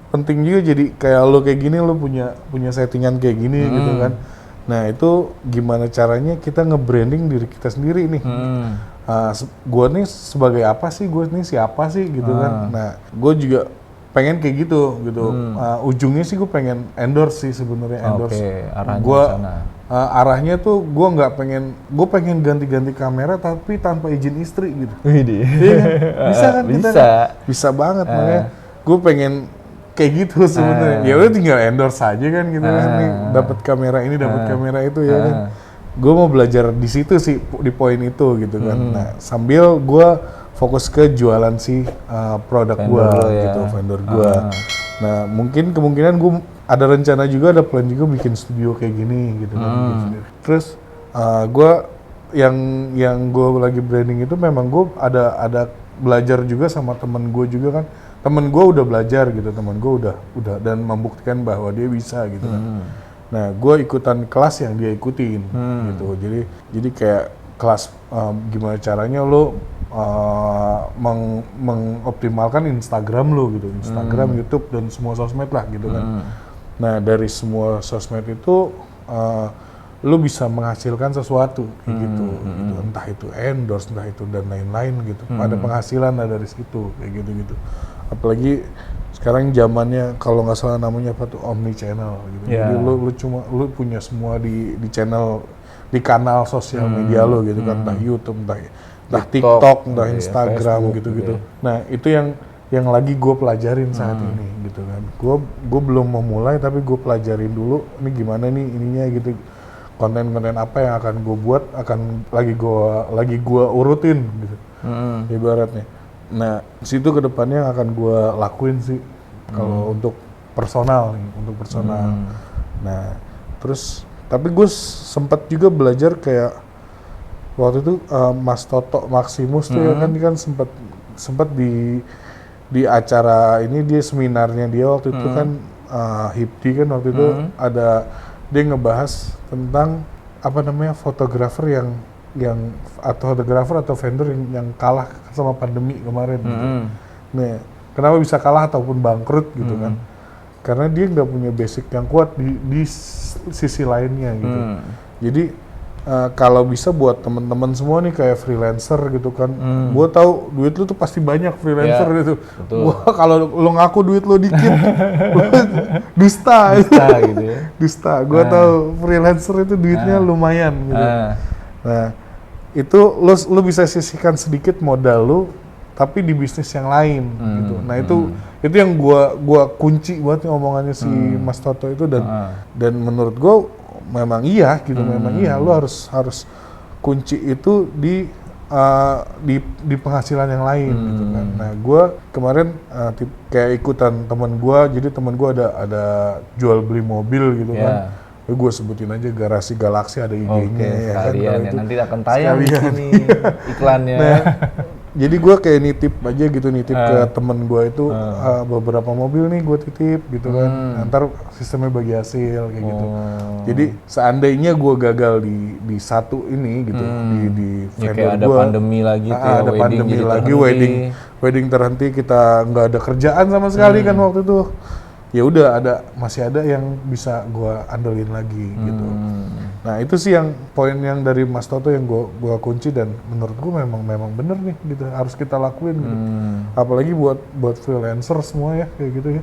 penting juga jadi kayak lo kayak gini, lo punya settingan kayak gini gitu kan. Nah itu gimana caranya kita nge-branding diri kita sendiri nih. Gue nih sebagai apa sih, gue nih siapa sih gitu kan. Nah gue juga pengen kayak gitu. Ujungnya sih gue pengen endorse sih sebenarnya, endorse. Arahnya tuh gue pengen ganti-ganti kamera tapi tanpa izin istri gitu. Iya kan? Bisa kan kita kan? Bisa banget, makanya gue pengen kayak gitu sebenarnya. Ya udah tinggal endorse aja kan gitu kan, nih dapat kamera ini, dapat kamera itu ya kan. Gue mau belajar di situ sih, di poin itu gitu kan. Nah sambil gue fokus ke jualan si produk gue gitu, vendor gue. Nah mungkin kemungkinan gue ada rencana juga, ada plan juga bikin studio kayak gini gitu kan. Terus gue yang gue lagi branding itu memang gue ada belajar juga sama temen gue juga kan. Temen gue udah belajar gitu, temen gue udah dan membuktikan bahwa dia bisa gitu kan. Nah gue ikutan kelas yang dia ikutin gitu. Jadi kayak kelas gimana caranya lo mengoptimalkan Instagram lo gitu, Instagram, YouTube dan semua sosmed lah gitu kan. Nah dari semua sosmed itu lu bisa menghasilkan sesuatu kayak gitu, entah itu endorse, entah itu dan lain-lain gitu. Ada penghasilan lah dari situ kayak gitu. Apalagi sekarang zamannya kalau nggak salah namanya apa tuh omni channel gitu. Jadi lu punya semua di channel, di kanal sosial media lo gitu kan, entah YouTube, entah TikTok, entah Instagram gitu-gitu. Nah itu yang lagi gue pelajarin saat ini gitu kan. Gue belum memulai tapi gue pelajarin dulu ini gimana nih ininya gitu, konten-konten apa yang akan gue buat, akan lagi gue urutin gitu ibaratnya. Nah situ kedepannya yang akan gue lakuin sih kalau untuk personal nih, untuk personal. Nah terus tapi gue sempat juga belajar kayak waktu itu Mas Toto Maximus tuh ya kan, dia kan sempat di acara ini, dia seminarnya dia waktu itu kan HIPDI kan waktu itu ada dia ngebahas tentang apa namanya fotografer yang atau fotografer atau vendor yang kalah sama pandemi kemarin gitu. Nah kenapa bisa kalah ataupun bangkrut gitu kan, karena dia nggak punya basic yang kuat di sisi lainnya gitu. Jadi kalau bisa buat teman-teman semua nih kayak freelancer gitu kan, gue tahu duit lu tuh pasti banyak freelancer gitu. Wah kalau lu ngaku duit lu dikit, dusta gitu ya. Dusta. Gue tahu freelancer itu duitnya lumayan gitu. Nah itu lu bisa sisihkan sedikit modal lu, tapi di bisnis yang lain gitu. Nah itu yang gua kunci buat omongannya si Mas Toto itu, dan menurut gua memang iya gitu, memang iya lu harus kunci itu di penghasilan yang lain gitu kan. Nah gue kemarin kayak ikutan teman gue, jadi teman gue ada jual beli mobil gitu kan. Gue sebutin aja Garasi Galaksi, ada IG-nya ya kan. Ya, nanti akan tayang di sini iklannya. Nah, jadi gue kayak nitip aja gitu, ke temen gue itu beberapa mobil nih gue titip gitu kan. Ntar sistemnya bagi hasil kayak gitu. Jadi seandainya gue gagal di satu ini gitu, di vendor kayak ada pandemi lagi tuh ya, ada pandemi lagi, wedding terhenti, kita nggak ada kerjaan sama sekali kan waktu itu. Ya udah masih ada yang bisa gue andelin lagi gitu. Nah itu sih yang poin yang dari Mas Toto yang gue kunci, dan menurut gue memang bener nih gitu, harus kita lakuin gitu. Apalagi buat freelancer semua ya kayak gitu ya.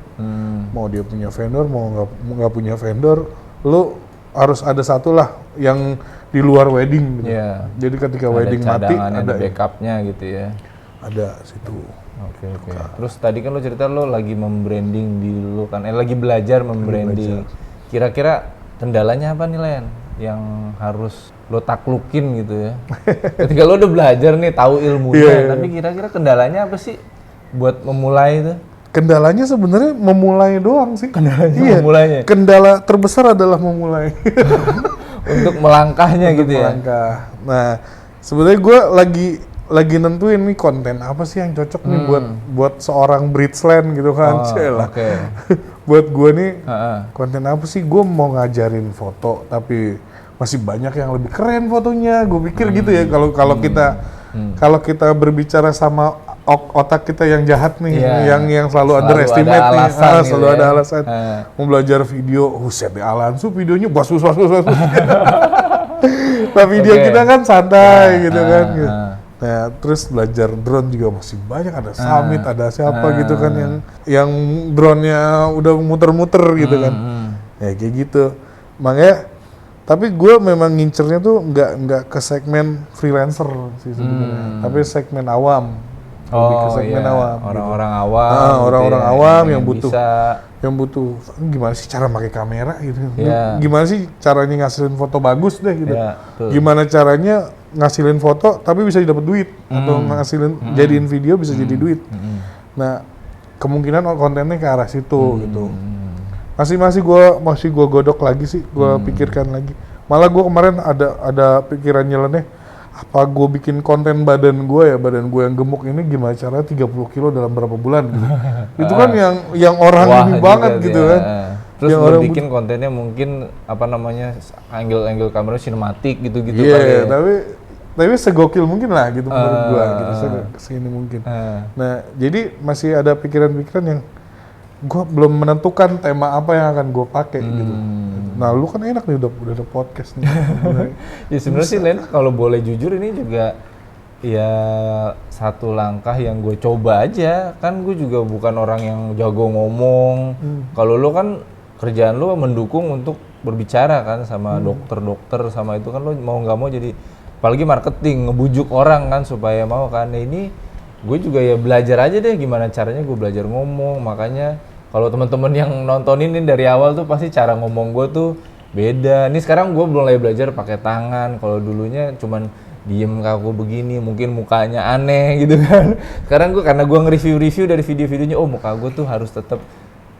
Mau dia punya vendor, mau nggak punya vendor, lu harus ada satu lah yang di luar wedding gitu. Jadi ketika wedding mati ada backupnya gitu ya. Ada situ. Oke. Terus tadi kan lo cerita lo lagi membranding diri lo kan, lagi belajar membranding. Kira-kira kendalanya apa nih Len yang harus lo taklukin gitu ya? Ketika lo udah belajar nih, tahu ilmunya, tapi kira-kira kendalanya apa sih buat memulai itu? Kendalanya sebenarnya memulai doang sih. Memulainya. Kendala terbesar adalah memulai. Untuk melangkahnya gitu ya. Melangkah. Nah, sebenarnya gue lagi nentuin nih konten apa sih yang cocok nih buat seorang Bridgeland gitu kan. Buat gue nih konten apa sih, gue mau ngajarin foto tapi masih banyak yang lebih keren fotonya, gue pikir gitu ya. Kalau kita kalau kita berbicara sama otak kita yang jahat nih, yang selalu underestimate nih, selalu ada alasan. Mau belajar video, Huset Alansu videonya bagus. Nah video kita kan santai gitu kan. Nah terus belajar drone juga masih banyak, ada Summit, ada siapa gitu kan yang drone-nya udah muter-muter gitu kan. Ya kayak gitu. Makanya tapi gue memang ngincernya tuh nggak ke segmen freelancer sih sebenarnya, tapi segmen awam. Lebih ke segmen awam. Orang-orang gitu. awam. Orang-orang awam yang butuh gimana sih cara pakai kamera gitu. Gimana sih caranya ngasilin foto bagus deh gitu. Gimana caranya ngasilin foto tapi bisa dapat duit atau ngasilin jadiin video bisa jadi duit. Nah, kemungkinan kontennya ke arah situ gitu. Masih gue godok lagi sih, gue pikirkan lagi. Malah gue kemarin ada pikiran nyeleneh, apa gue bikin konten badan gue yang gemuk ini gimana caranya 30 kilo dalam berapa bulan gitu. Itu kan yang orang ini banget gitu kan. Terus yang lu bikin kontennya mungkin apa namanya angle kamera sinematik gitu-gitu kan. Tapi segokil mungkin lah gitu menurut gue gitu, segini mungkin. Nah, jadi masih ada pikiran-pikiran yang gue belum menentukan tema apa yang akan gue pakai gitu. Nah lu kan enak nih udah ada podcast nih. Ya sebenarnya sih Len, kalau boleh jujur ini juga ya satu langkah yang gue coba aja. Kan gue juga bukan orang yang jago ngomong. Kalau lu kan kerjaan lu mendukung untuk berbicara kan sama dokter-dokter, sama itu kan lu mau nggak mau jadi apalagi marketing, ngebujuk orang kan supaya mau kan. Nah, ini gue juga ya belajar aja deh gimana caranya gue belajar ngomong. Makanya kalau teman-teman yang nontonin ini dari awal tuh pasti cara ngomong gue tuh beda. Ini sekarang gue mulai belajar pakai tangan. Kalau dulunya cuman diem kaku begini, mungkin mukanya aneh gitu kan. Sekarang gue karena gue nge-review dari video-videonya, oh muka gue tuh harus tetap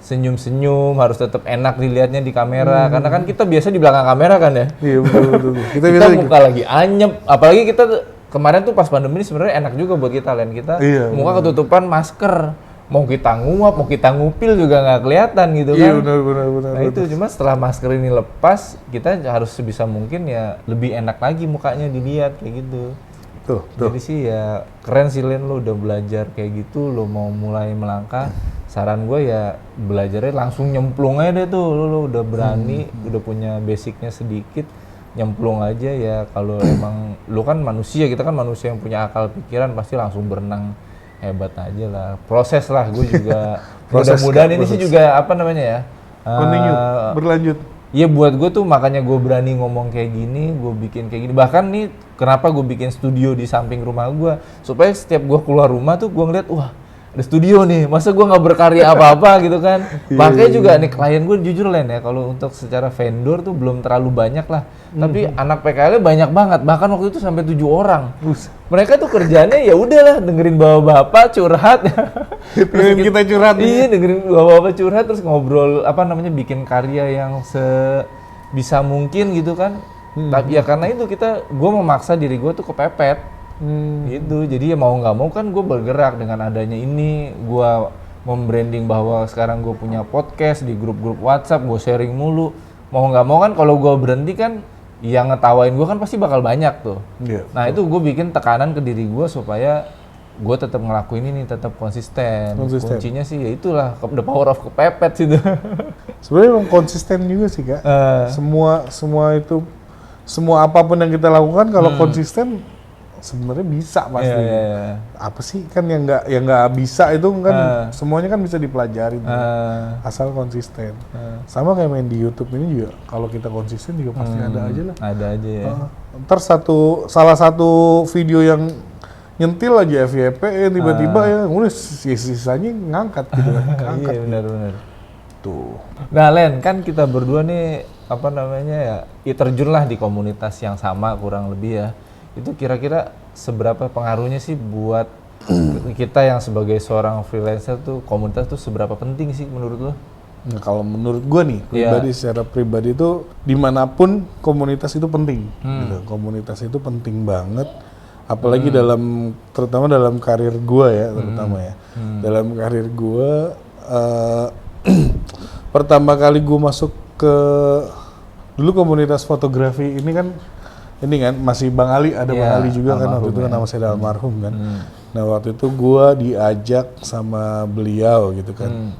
senyum-senyum, harus tetap enak dilihatnya di kamera. Karena kan kita biasa di belakang kamera kan ya. Iya betul. Kita muka lagi anyep, apalagi kita kemarin tuh pas pandemi ini sebenarnya enak juga buat kita Len. Kita muka ketutupan masker. Mau kita nguap, mau kita ngupil juga nggak kelihatan gitu kan. Iya benar. Nah itu cuma setelah masker ini lepas, kita harus sebisa mungkin ya lebih enak lagi mukanya dilihat kayak gitu. Tuh. Jadi sih ya keren sih Len, lu udah belajar kayak gitu, lu mau mulai melangkah. Saran gue ya belajarnya langsung nyemplung aja deh tuh, lu udah berani, udah punya basicnya sedikit, nyemplung aja ya. Kalau emang lu kan manusia, kita kan manusia yang punya akal pikiran, pasti langsung berenang. Hebat aja lah, proses lah. Gue juga mudah-mudahan ini sih juga apa namanya ya berlanjut. Iya buat gue tuh makanya gue berani ngomong kayak gini, gue bikin kayak gini. Bahkan nih kenapa gue bikin studio di samping rumah gue, supaya setiap gue keluar rumah tuh gue ngeliat wah ada studio nih, masa gue nggak berkarya apa-apa gitu kan. Makanya juga nih klien gue jujur Len ya, kalau untuk secara vendor tuh belum terlalu banyak lah. Tapi anak PKL banyak banget, bahkan waktu itu sampai 7 orang. Mereka tuh kerjanya ya udahlah dengerin bapak-bapak curhat. Dengerin kita curhat. Iya, dengerin bapak-bapak curhat terus ngobrol apa namanya bikin karya yang sebisa mungkin gitu kan. Tapi ya karena itu gue memaksa diri gue tuh kepepet. Gitu. Jadi ya mau nggak mau kan gue bergerak dengan adanya ini, gue membranding bahwa sekarang gue punya podcast di grup-grup WhatsApp, gue sharing mulu. Mau nggak mau kan kalau gue berhenti kan yang ngetawain gue kan pasti bakal banyak tuh. Nah itu gue bikin tekanan ke diri gue supaya gue tetap ngelakuin ini, tetap konsisten. Kuncinya sih ya itulah the power of kepepet sih itu. Sebenarnya emang konsisten juga sih Kak. Semua apapun yang kita lakukan kalau konsisten sebenarnya bisa pasti. Apa sih kan yang nggak bisa itu kan semuanya kan bisa dipelajari asal konsisten. Sama kayak main di YouTube ini juga kalau kita konsisten juga pasti ada aja lah. Ada aja ya. Ntar salah satu video yang nyentil aja FYP tiba-tiba ya udah sisanya ngangkat gitu kan. Iya benar. Tuh. Nah Len, kan kita berdua nih apa namanya ya terjun lah di komunitas yang sama kurang lebih ya. Itu kira-kira seberapa pengaruhnya sih buat kita yang sebagai seorang freelancer tuh komunitas tuh seberapa penting sih menurut lo? Nah, kalau menurut gue nih secara pribadi itu dimanapun komunitas itu penting. Gitu. Komunitas itu penting banget, apalagi terutama dalam karir gue ya Dalam karir gue pertama kali gue masuk ke dulu komunitas fotografi ini kan ini kan masih Bang Ali, ada Bang Ali juga kan waktu itu kan nama saya almarhum kan. Nah waktu itu gue diajak sama beliau gitu kan.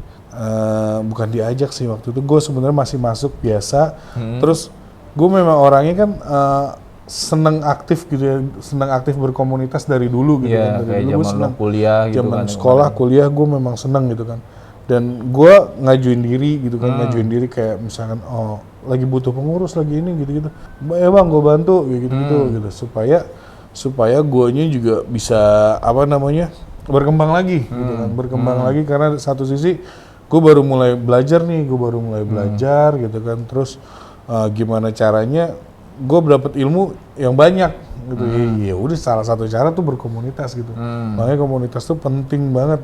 Bukan diajak sih waktu itu, gue sebenarnya masih masuk biasa. Terus gue memang orangnya kan seneng aktif gitu ya, seneng aktif berkomunitas dari dulu gitu kan. Dari dulu gue seneng kuliah gitu zaman kan. sekolah, kuliah gue memang seneng gitu kan. Dan gue ngajuin diri gitu kan, ngajuin diri kayak misalkan lagi butuh pengurus lagi ini gitu-gitu. Ya bang, gue bantu gitu supaya guanya juga bisa berkembang lagi gitu kan, berkembang lagi karena satu sisi gue baru mulai belajar gitu kan, terus gimana caranya gue dapat ilmu yang banyak gitu. Ya udah, salah satu cara tuh berkomunitas gitu. Makanya komunitas tuh penting banget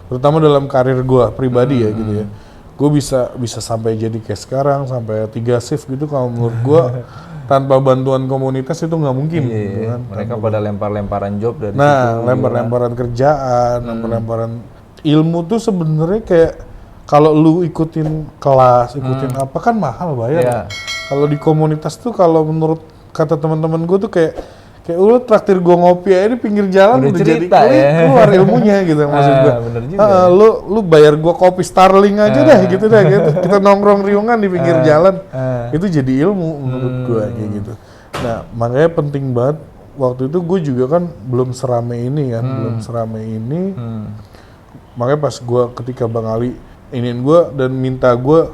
terutama dalam karir gue pribadi ya gitu ya. Gue bisa sampai jadi kayak sekarang, sampai 3 shift gitu. Kalau menurut gue tanpa bantuan komunitas itu nggak mungkin gitu kan. Mereka pada lempar-lemparan job dari situ. Nah, lempar-lemparan kerjaan, lempar-lemparan ilmu tuh sebenarnya kayak kalau lu ikutin kelas, ikutin apa kan mahal bayar. Kalau di komunitas tuh, kalau menurut kata teman-teman gue tuh kayak lu traktir gue ngopi aja di pinggir jalan udah jadi keluar ilmunya gitu maksud gue. Lu bayar gue kopi Starling aja dah gitu. Kita nongkrong riungan di pinggir jalan. Itu jadi ilmu menurut gue kayak gitu. Nah, makanya penting banget. Waktu itu gue juga kan belum serame ini. Makanya pas gue ketika Bang Ali iniin gue dan minta gue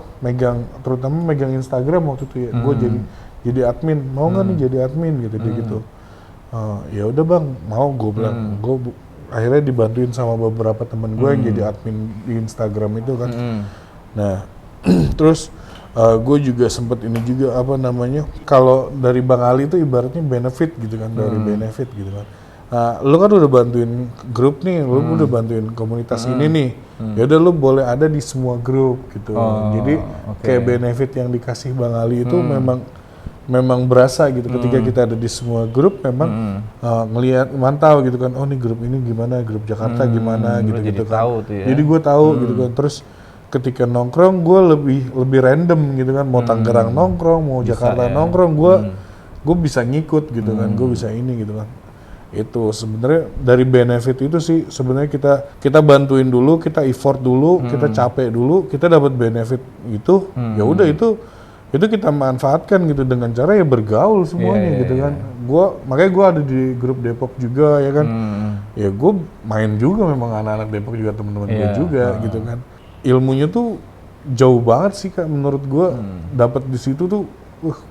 terutama megang Instagram waktu itu ya. Gue jadi admin. Mau nggak nih jadi admin gitu. Ya udah bang, mau, gue bilang. Gue akhirnya dibantuin sama beberapa teman gue yang jadi admin di Instagram itu kan. Nah terus gue juga sempet ini juga kalau dari Bang Ali itu ibaratnya benefit gitu kan, dari benefit gitu kan. Nah, lu kan udah bantuin grup nih, lu udah bantuin komunitas ini nih. Ya udah, lu boleh ada di semua grup gitu. Jadi kayak benefit yang dikasih Bang Ali itu memang berasa gitu ketika kita ada di semua grup, memang ngelihat, mantau gitu kan, nih grup ini gimana, grup Jakarta gimana gitu kan. Jadi gue tahu gitu kan. Terus ketika nongkrong gue lebih random gitu kan, mau Tangerang nongkrong, mau Jakarta nongkrong, gue bisa ngikut gitu kan, gue bisa ini gitu kan. Itu sebenarnya dari benefit itu sih sebenarnya kita bantuin dulu, kita effort dulu, kita capek dulu, kita dapat benefit itu. Ya udah, itu kita manfaatkan gitu dengan cara ya bergaul semuanya gitu kan. Makanya gue ada di grup Depok juga ya kan. Ya gue main juga, memang anak-anak Depok juga teman-teman gue juga gitu kan. Ilmunya tuh jauh banget sih Kak menurut gue. Dapat di situ tuh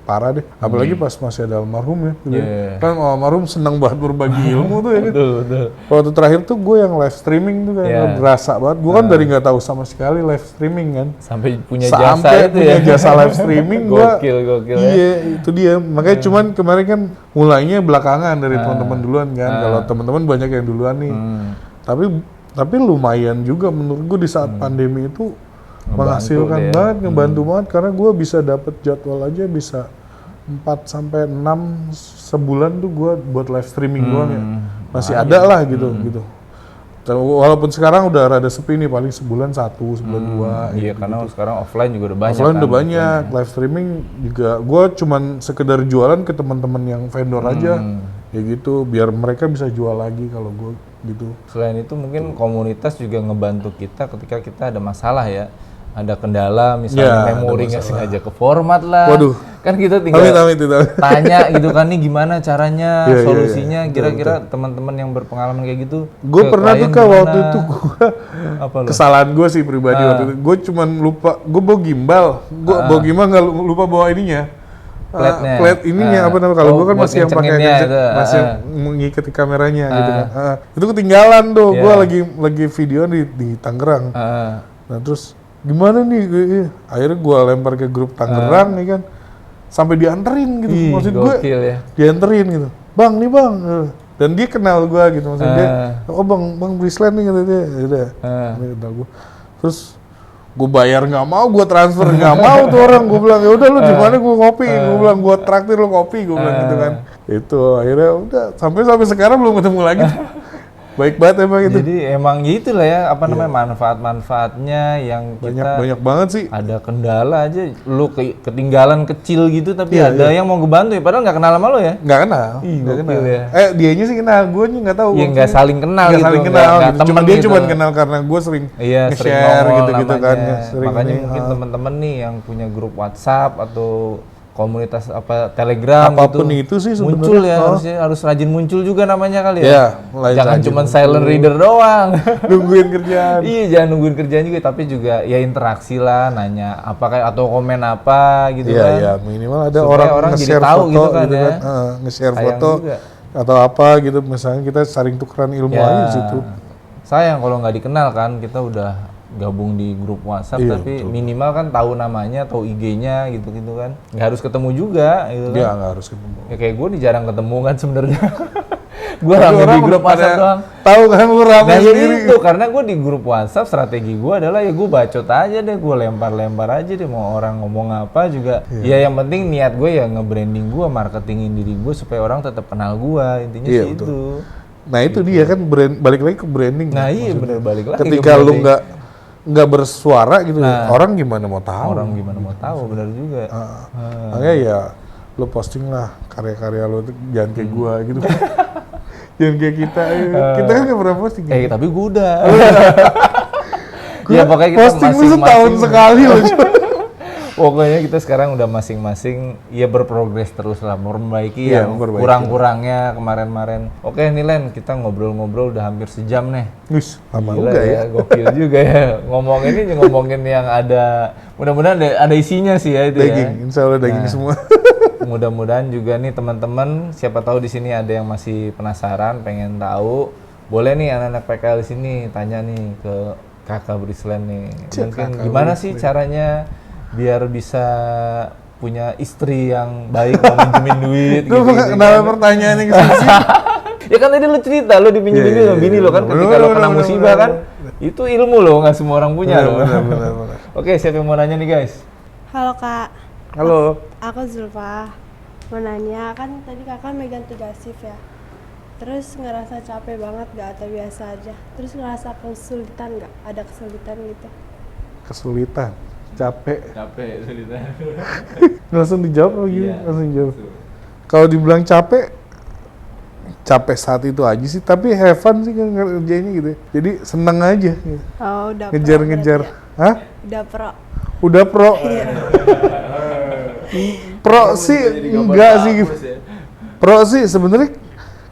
parah deh. Apalagi pas masih ada almarhum ya. Kan almarhum senang banget berbagi ilmu tuh ya kan. Waktu terakhir tuh gue yang live streaming tuh kayak berasa banget. Gue kan dari nggak tahu sama sekali live streaming kan. Sampai punya jasa live streaming gue. Gokil Iya, itu dia. Makanya cuman kemarin kan mulainya belakangan dari teman-teman duluan kan. Kalau teman-teman banyak yang duluan nih. Tapi lumayan juga menurut gue di saat pandemi itu menghasilkan banget, ngebantu banget, karena gue bisa dapet jadwal aja bisa 4 sampai 6 sebulan tuh gue buat live streaming doang ya. Masih ada lah gitu. Walaupun sekarang udah rada sepi nih, paling sebulan 1, sebulan 2. Iya, karena sekarang offline juga udah banyak. Offline udah banyak, live streaming juga. Gue cuman sekedar jualan ke teman-teman yang vendor aja, ya gitu, biar mereka bisa jual lagi kalau gue gitu. Selain itu mungkin komunitas juga ngebantu kita ketika kita ada masalah ya. Ada kendala, misalnya memori nggak sengaja ke format lah. Waduh. Kan kita tinggal tanya gitu kan, nih gimana caranya, solusinya, kira-kira teman-teman yang berpengalaman kayak gitu. Gue pernah tuh Kak, waktu itu kesalahan gue sih pribadi waktu itu. Gue cuman lupa, gue bawa gimbal. Gue bawa gimbal nggak lupa bawa ininya. Plate ininya kalau gue kan masih yang pakai masih mengikat kameranya gitu kan. Itu ketinggalan tuh. Gue lagi video di Tangerang. Nah terus gimana nih, akhirnya gue lempar ke grup Tangerang nih kan, sampai dianterin gitu. Maksud gue dianterin gitu, bang nih bang, dan dia kenal gue gitu, maksudnya dia, bang Brisland nih gitu dia, udah kenal gue. Terus gue bayar nggak mau, gue transfer nggak mau tuh orang. Gue bilang ya udah, lu di mana, gue ngopi. Gue bilang gue traktir lu kopi, gue bilang gitu kan. Itu akhirnya udah sampai sekarang belum ketemu lagi. Baik banget emang itu. Jadi emang gitu lah ya, apa namanya, manfaat-manfaatnya yang kita Banyak banget sih. ada kendala aja, lu ketinggalan kecil gitu tapi ada yang mau ngebantu ya, padahal nggak kenal sama lo ya. Nggak kenal. Nggak gokil kenal. ya. Dianya sih kenal, gue nggak tahu. Iya, nggak saling kenal Nggak gitu. saling kenal nggak gitu. Cuma temen dia gitu. cuma kenal karena gue sering Sering nge-share nongol gitu-gitu namanya. kan. Sering Makanya ini, mungkin temen-temen nih yang punya grup WhatsApp atau komunitas apa Telegram apapun gitu, itu sih muncul sebenarnya. ya, harus rajin muncul juga namanya kali Iya, ya. Jangan rajin cuma muncul. silent reader doang. Nungguin kerjaan. Iya, jangan nungguin kerjaan juga, tapi juga ya interaksi lah, nanya apa kayak atau komen apa gitu Iya, kan. iya, minimal ada Supaya orang jadi nge-share tahu foto gitu kan ya. nge-share Sayang foto juga. atau apa gitu, misalnya kita saling tukeran ilmu Ya, aja di situ. sayang kalau nggak dikenal kan, kita udah gabung di grup WhatsApp, Iya, tapi minimal kan tahu namanya, tahu IG-nya gitu-gitu kan. Nggak harus ketemu juga gitu kan. Ya nggak harus ketemu. Ya kayak gue nih jarang ketemu kan sebenarnya. Gue Tapi rame orang di grup udah WhatsApp pada doang. tahu kan lu rame Nah sendiri. itu karena gue di grup WhatsApp, strategi gue adalah ya gue bacot aja deh, gue lempar-lempar aja deh, mau orang ngomong apa juga. Ya yang penting niat gue ya nge-branding gue, marketingin diri gue supaya orang tetap kenal gue, intinya Iya, sih betul. itu. Nah itu dia kan balik lagi ke branding. Nah kan, iya maksudnya. bener, balik lagi Ketika ke lu branding. nggak bersuara gitu, orang gimana mau tahu? Orang gimana mau tahu, bener juga. Makanya ya lu posting lah karya-karya lu tuh, jangan kayak gua gitu. Jangan kayak kita. Kita kan nggak pernah posting. Tapi gue udah. Ya pokoknya kita posting lu setahun sekali loh. Pokoknya kita sekarang udah masing-masing ya berprogres terus lah, memperbaiki Iya, yang memperbaiki. kurang-kurangnya kemarin-kemarin. Oke nih Len, kita ngobrol-ngobrol udah hampir sejam nih. Wis, lama Gila juga ya. Gokil juga ya. Ngomongin yang ada, mudah-mudahan ada isinya sih ya itu Daging, ya. insya Allah daging semua. Mudah-mudahan juga nih teman-teman, siapa tahu di sini ada yang masih penasaran, pengen tahu, boleh nih anak-anak PKL di sini tanya nih ke Kakak Brislan nih. Mungkin Kakak gimana sih caranya biar bisa punya istri yang baik, mau minjemin duit Lu kenapa pertanyaannya ke sini? Ya kan tadi lu cerita, lu dipinjemin duit sama bini lo kan ketika lo kena musibah kan. Itu ilmu lo, nggak semua orang punya lo. Benar. Oke, siapa yang mau nanya nih guys? Halo Kak, Halo. aku Zulfa. Mau nanya, kan tadi kakak megang 3 shift ya. Terus ngerasa capek banget gak atau biasa aja? Terus ngerasa kesulitan gak? Ada kesulitan gitu? Kesulitan, capek. Capek, sulitan. Langsung dijawab apa gitu? Iya, Langsung dijawab. Kalau dibilang capek saat itu aja sih, tapi have fun sih kan ngerjainnya gitu. Jadi seneng aja gitu. Oh udah Ngejar-ngejar. pro berarti Hah? ya? Udah pro. Udah pro. Pro sih enggak sih gitu. Pro sih sebenarnya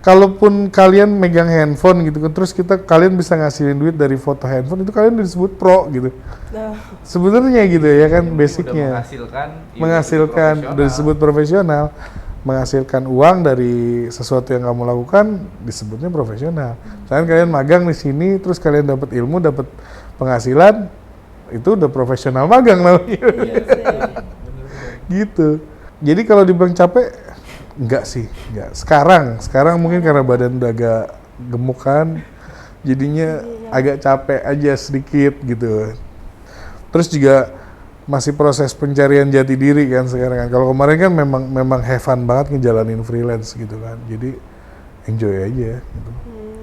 kalaupun kalian megang handphone gitu kan, terus kalian bisa ngasilin duit dari foto handphone, itu kalian disebut pro gitu. Nah, Sebenarnya gitu ya kan basicnya. Menghasilkan udah disebut profesional, menghasilkan uang dari sesuatu yang kamu lakukan disebutnya profesional. Misalkan kalian magang di sini, terus kalian dapat ilmu, dapat penghasilan, itu udah profesional magang namanya. Gitu. Jadi kalau dibilang capek, enggak sih, enggak. Sekarang mungkin karena badan udah agak gemuk kan, jadinya agak capek aja sedikit gitu. Terus juga masih proses pencarian jati diri kan sekarang kan. Kalau kemarin kan memang have fun banget ngejalanin freelance gitu kan. Jadi enjoy aja gitu.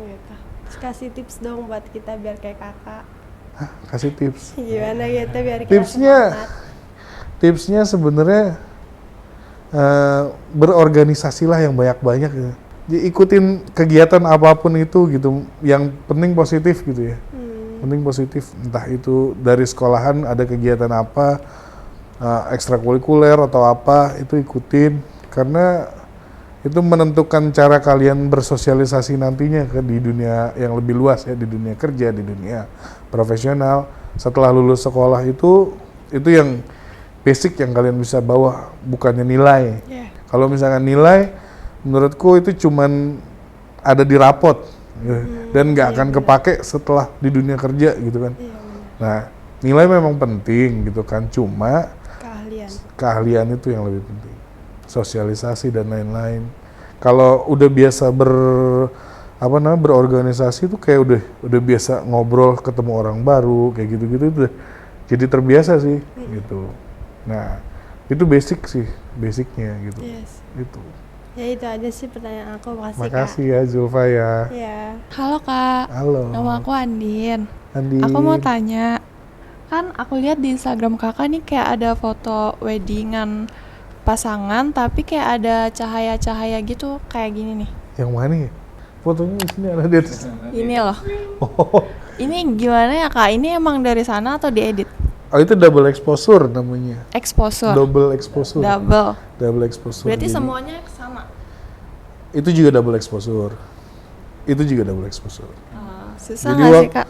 gitu. Terus kasih tips dong buat kita biar kayak kakak. Hah, kasih tips. Gimana gitu biar kita Tipsnya- semangat? Tipsnya sebenarnya berorganisasilah yang banyak-banyak gitu. Jadi ikutin kegiatan apapun itu gitu. Yang penting positif gitu ya. Penting positif, entah itu dari sekolahan ada kegiatan apa, ekstrakurikuler atau apa, itu ikutin karena itu menentukan cara kalian bersosialisasi nantinya di dunia yang lebih luas ya, di dunia kerja, di dunia profesional. Setelah lulus sekolah itu yang basic yang kalian bisa bawa, bukannya nilai. Yeah. Kalau misalkan nilai, menurutku itu cuman ada di rapot gitu. Dan nggak akan kepake setelah di dunia kerja gitu kan. Iya, bener. Nah, nilai memang penting gitu kan, cuma keahlian itu yang lebih penting. Sosialisasi dan lain-lain. Kalau udah biasa berorganisasi itu kayak udah biasa ngobrol, ketemu orang baru kayak gitu-gitu, itu jadi terbiasa sih gitu. Nah, itu basicnya gitu. Yes. Itu. Ya itu aja sih pertanyaan aku. Makasih, Makasih ya Zulfa ya. Ya. Halo Kak, Halo. nama aku Andin. Andi. Aku mau tanya, kan aku lihat di Instagram kakak nih kayak ada foto weddingan pasangan, tapi kayak ada cahaya-cahaya gitu, kayak gini nih. Yang mana ya? Fotonya di sini ada di atas. Ini loh. Oh. Ini gimana ya Kak? Ini emang dari sana atau diedit? Oh itu double exposure namanya. Exposure. Double exposure. Double. Exposure. Berarti Jadi, semuanya sama. itu juga double exposure. Itu juga double exposure. Susah Jadi nggak sih Kak?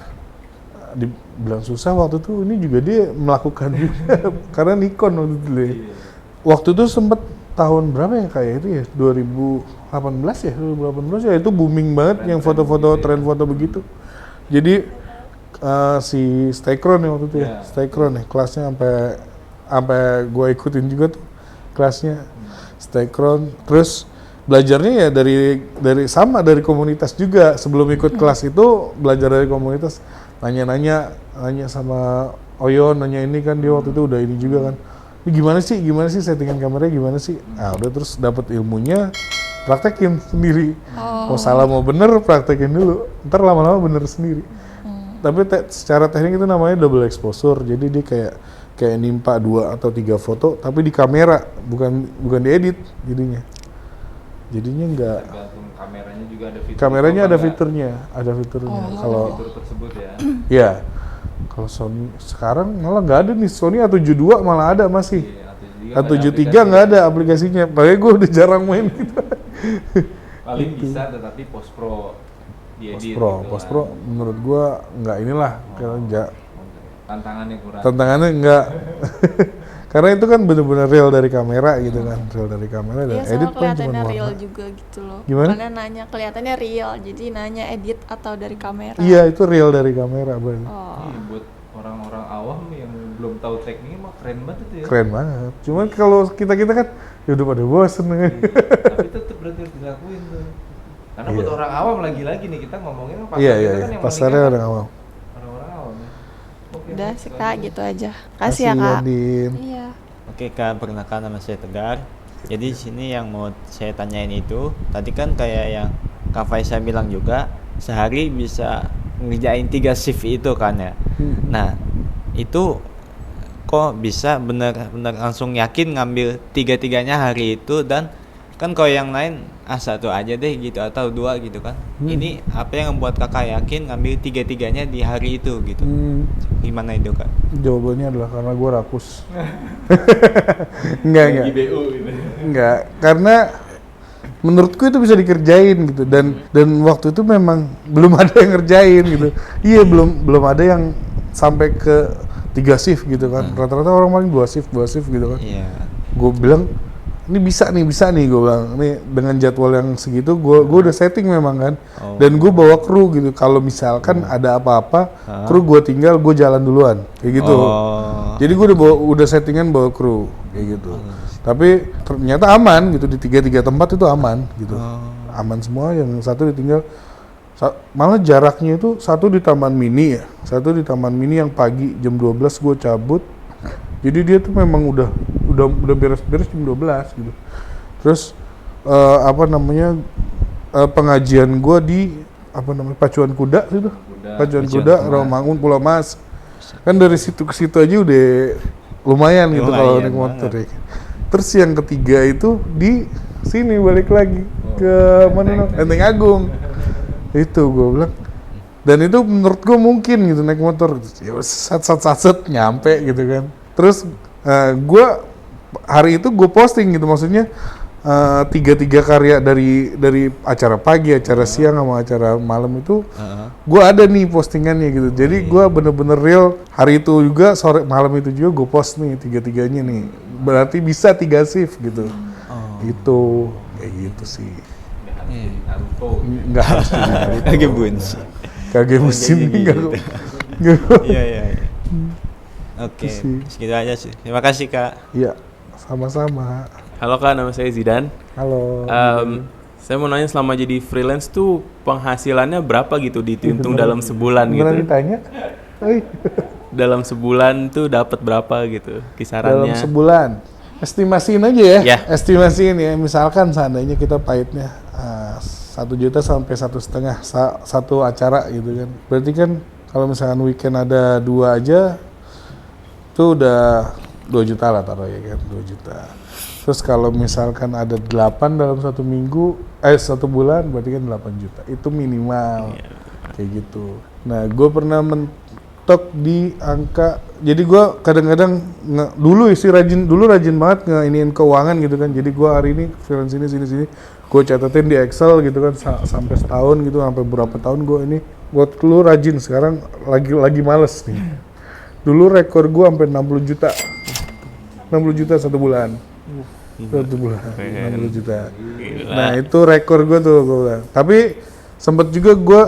Dibilang susah waktu itu ini juga dia melakukan juga karena Nikon waktu itu deh. Waktu itu sempet tahun berapa ya kayak itu ya 2018 ya itu booming banget yang foto-foto tren foto begitu. Jadi si Staycron ya waktu itu ya, Staycron ya kelasnya sampai gue ikutin juga tuh kelasnya Staycron. Terus belajarnya ya dari komunitas juga. Sebelum ikut kelas itu belajar dari komunitas, nanya sama Oyon, nanya ini kan dia waktu itu udah ini juga kan. Ini gimana sih settingan kameranya gimana sih? Ah udah terus dapat ilmunya, praktekin sendiri. Mau salah mau bener praktekin dulu. Ntar lama-lama bener sendiri. Tapi secara teknik itu namanya double exposure. Jadi dia kayak nimpa 2 atau 3 foto tapi di kamera, bukan diedit jadinya. Jadinya enggak. Tergantung kameranya juga ada fitur. Kameranya ada fiturnya. Kalau fitur tersebut ya. ya. Kalau Sony sekarang malah nggak ada nih. Sony A72 malah ada masih. Iya, A73 nggak ada aplikasinya. Makanya gue udah jarang main gitu. Paling bisa tetapi post pro diedit. Post Pro menurut gue nggak inilah. Karena Tantangannya kurang. tantangannya nggak. Karena itu kan benar-benar real dari kamera gitu kan. Real dari kamera dan Iya, edit sama kan cuma kelihatannya real warna. juga gitu loh. Gimana? Kalian nanya kelihatannya real, jadi nanya edit atau dari kamera. Iya itu real dari kamera bener. Oh. Iya, buat orang-orang awam yang belum tahu tekniknya mah keren banget itu ya. Keren banget. Cuman kalau kita kan ya udah pada bosen kan. Tapi tetap berarti harus dilakuin tuh. Karena buat orang awam lagi-lagi nih kita ngomongin pasar Iya kita kan yang pasarnya mendingan orang awam. orang-orang awam ya. Oke, Udah baik, sih itu Kak, aja. gitu aja. Kasih ya Kak. Andin. Iya. Oke Kak, perkenalkan nama saya Tegar. Jadi di sini yang mau saya tanyain itu, tadi kan kayak yang Kak Faisal bilang juga, sehari bisa ngerjain 3 shift itu kan ya. Nah, itu kok bisa bener-bener langsung yakin ngambil 3-3-nya hari itu, dan kan kalau yang lain satu aja deh gitu atau 2 gitu kan. Ini apa yang membuat Kakak yakin ngambil 3-3-nya di hari itu gitu? Gimana itu Kak? Jawabannya adalah karena gue rakus. Enggak. IBU gitu. Enggak, karena menurutku itu bisa dikerjain gitu dan waktu itu memang belum ada yang ngerjain gitu. Iya, belum ada yang sampai ke 3 shift gitu kan. Rata-rata orang paling 2 shift gitu kan. Iya. Gue bilang ini bisa nih gue bilang nih dengan jadwal yang segitu gue udah setting memang kan. Dan gue bawa kru gitu kalau misalkan ada apa-apa kru gue tinggal gue jalan duluan kayak gitu. Jadi gue udah settingan bawa kru kayak gitu. Tapi ternyata aman gitu di 3 tempat itu aman gitu. Aman semua, yang satu ditinggal. Malah jaraknya itu satu di Taman Mini ya. Satu di Taman Mini yang pagi jam 12 gue cabut. Jadi dia tuh memang udah beres-beres jam 12 gitu. Terus pengajian gue di Pacuan Kuda gitu. Pacuan Kuda, Rawamangun, Pulau Mas. Kan dari situ ke situ aja udah lumayan gitu kalau naik motor ya. Terus yang ketiga itu di sini balik lagi ke mana? Lenteng Agung. Itu gue bilang. Dan itu menurut gue mungkin gitu naik motor. Ya sat nyampe gitu kan. Terus gue hari itu gue posting gitu, maksudnya 3 karya dari acara pagi, acara siang sama acara malam itu gue ada nih postingannya gitu. Jadi gue bener-bener real hari itu juga, sore malam itu juga gue post nih 3-3-nya nih. Berarti bisa 3 shift gitu. Gitu, kayak gitu sih. Nggak harus di Naruto. Lagi bunyi. Kage musim Gitu. nggak. Iya. Oke, segitu aja sih. Terima kasih Kak. Iya, sama-sama. Halo Kak, nama saya Zidan. Halo. Saya mau nanya, selama jadi freelance tuh penghasilannya berapa gitu dihitung dalam sebulan Beneran gitu? ditanya? Dalam sebulan tuh dapat berapa gitu kisarannya? Dalam sebulan. estimasiin aja ya. Ya. Estimasiin ya. Misalkan seandainya kita pahitnya 1 juta sampai 1,5 satu acara gitu kan. Berarti kan kalau misalkan weekend ada 2 aja, itu udah 2 juta lah taruh ya kan, 2 juta. Terus kalau misalkan ada 8 dalam 1 minggu, 1 bulan, berarti kan 8 juta. Itu minimal, kayak gitu. Nah, gue pernah mentok di angka, jadi gue kadang-kadang, dulu rajin banget ngeiniin keuangan gitu kan. Jadi gue hari ini freelance sini, gue catatin di Excel gitu kan, sampai setahun gitu, sampai berapa tahun gue ini. Gue dulu rajin, sekarang lagi males nih. Dulu rekor gue sampai 60 juta. 60 juta 1 bulan. 1 bulan, 60 juta. Nah itu rekor gue tuh, gue bilang. Tapi sempat juga gue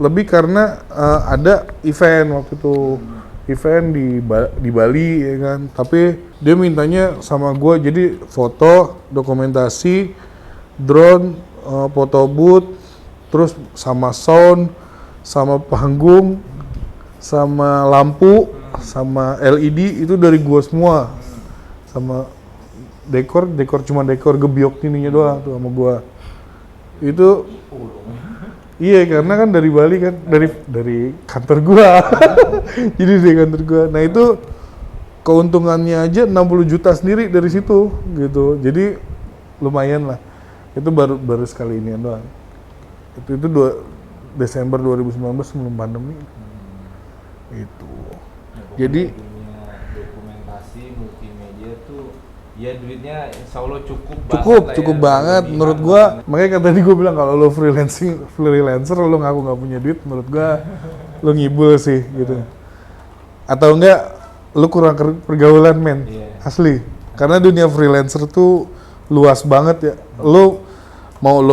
lebih karena ada event waktu itu, event di Bali ya kan. Tapi dia mintanya sama gue jadi foto, dokumentasi, drone, foto booth, terus sama sound, sama panggung, sama lampu, sama LED itu dari gue semua. Sama dekor cuma dekor gebyok ininya doang tuh sama gua. Itu iya karena kan dari Bali kan, dari kantor gua. Jadi dari kantor gua. Nah itu keuntungannya aja 60 juta sendiri dari situ gitu. Jadi lumayan lah. Itu baru sekali ini doang. Itu Desember 2019 sebelum pandemi. Itu. Jadi dokumentasi multimedia tuh ya duitnya insya Allah cukup banget menurut gua. Makanya kan tadi gua bilang kalau lo freelancer lo ngaku nggak punya duit, menurut gua lo ngibul sih gitu. Atau enggak lo kurang pergaulan men, asli. Karena dunia freelancer tuh luas banget ya. Lo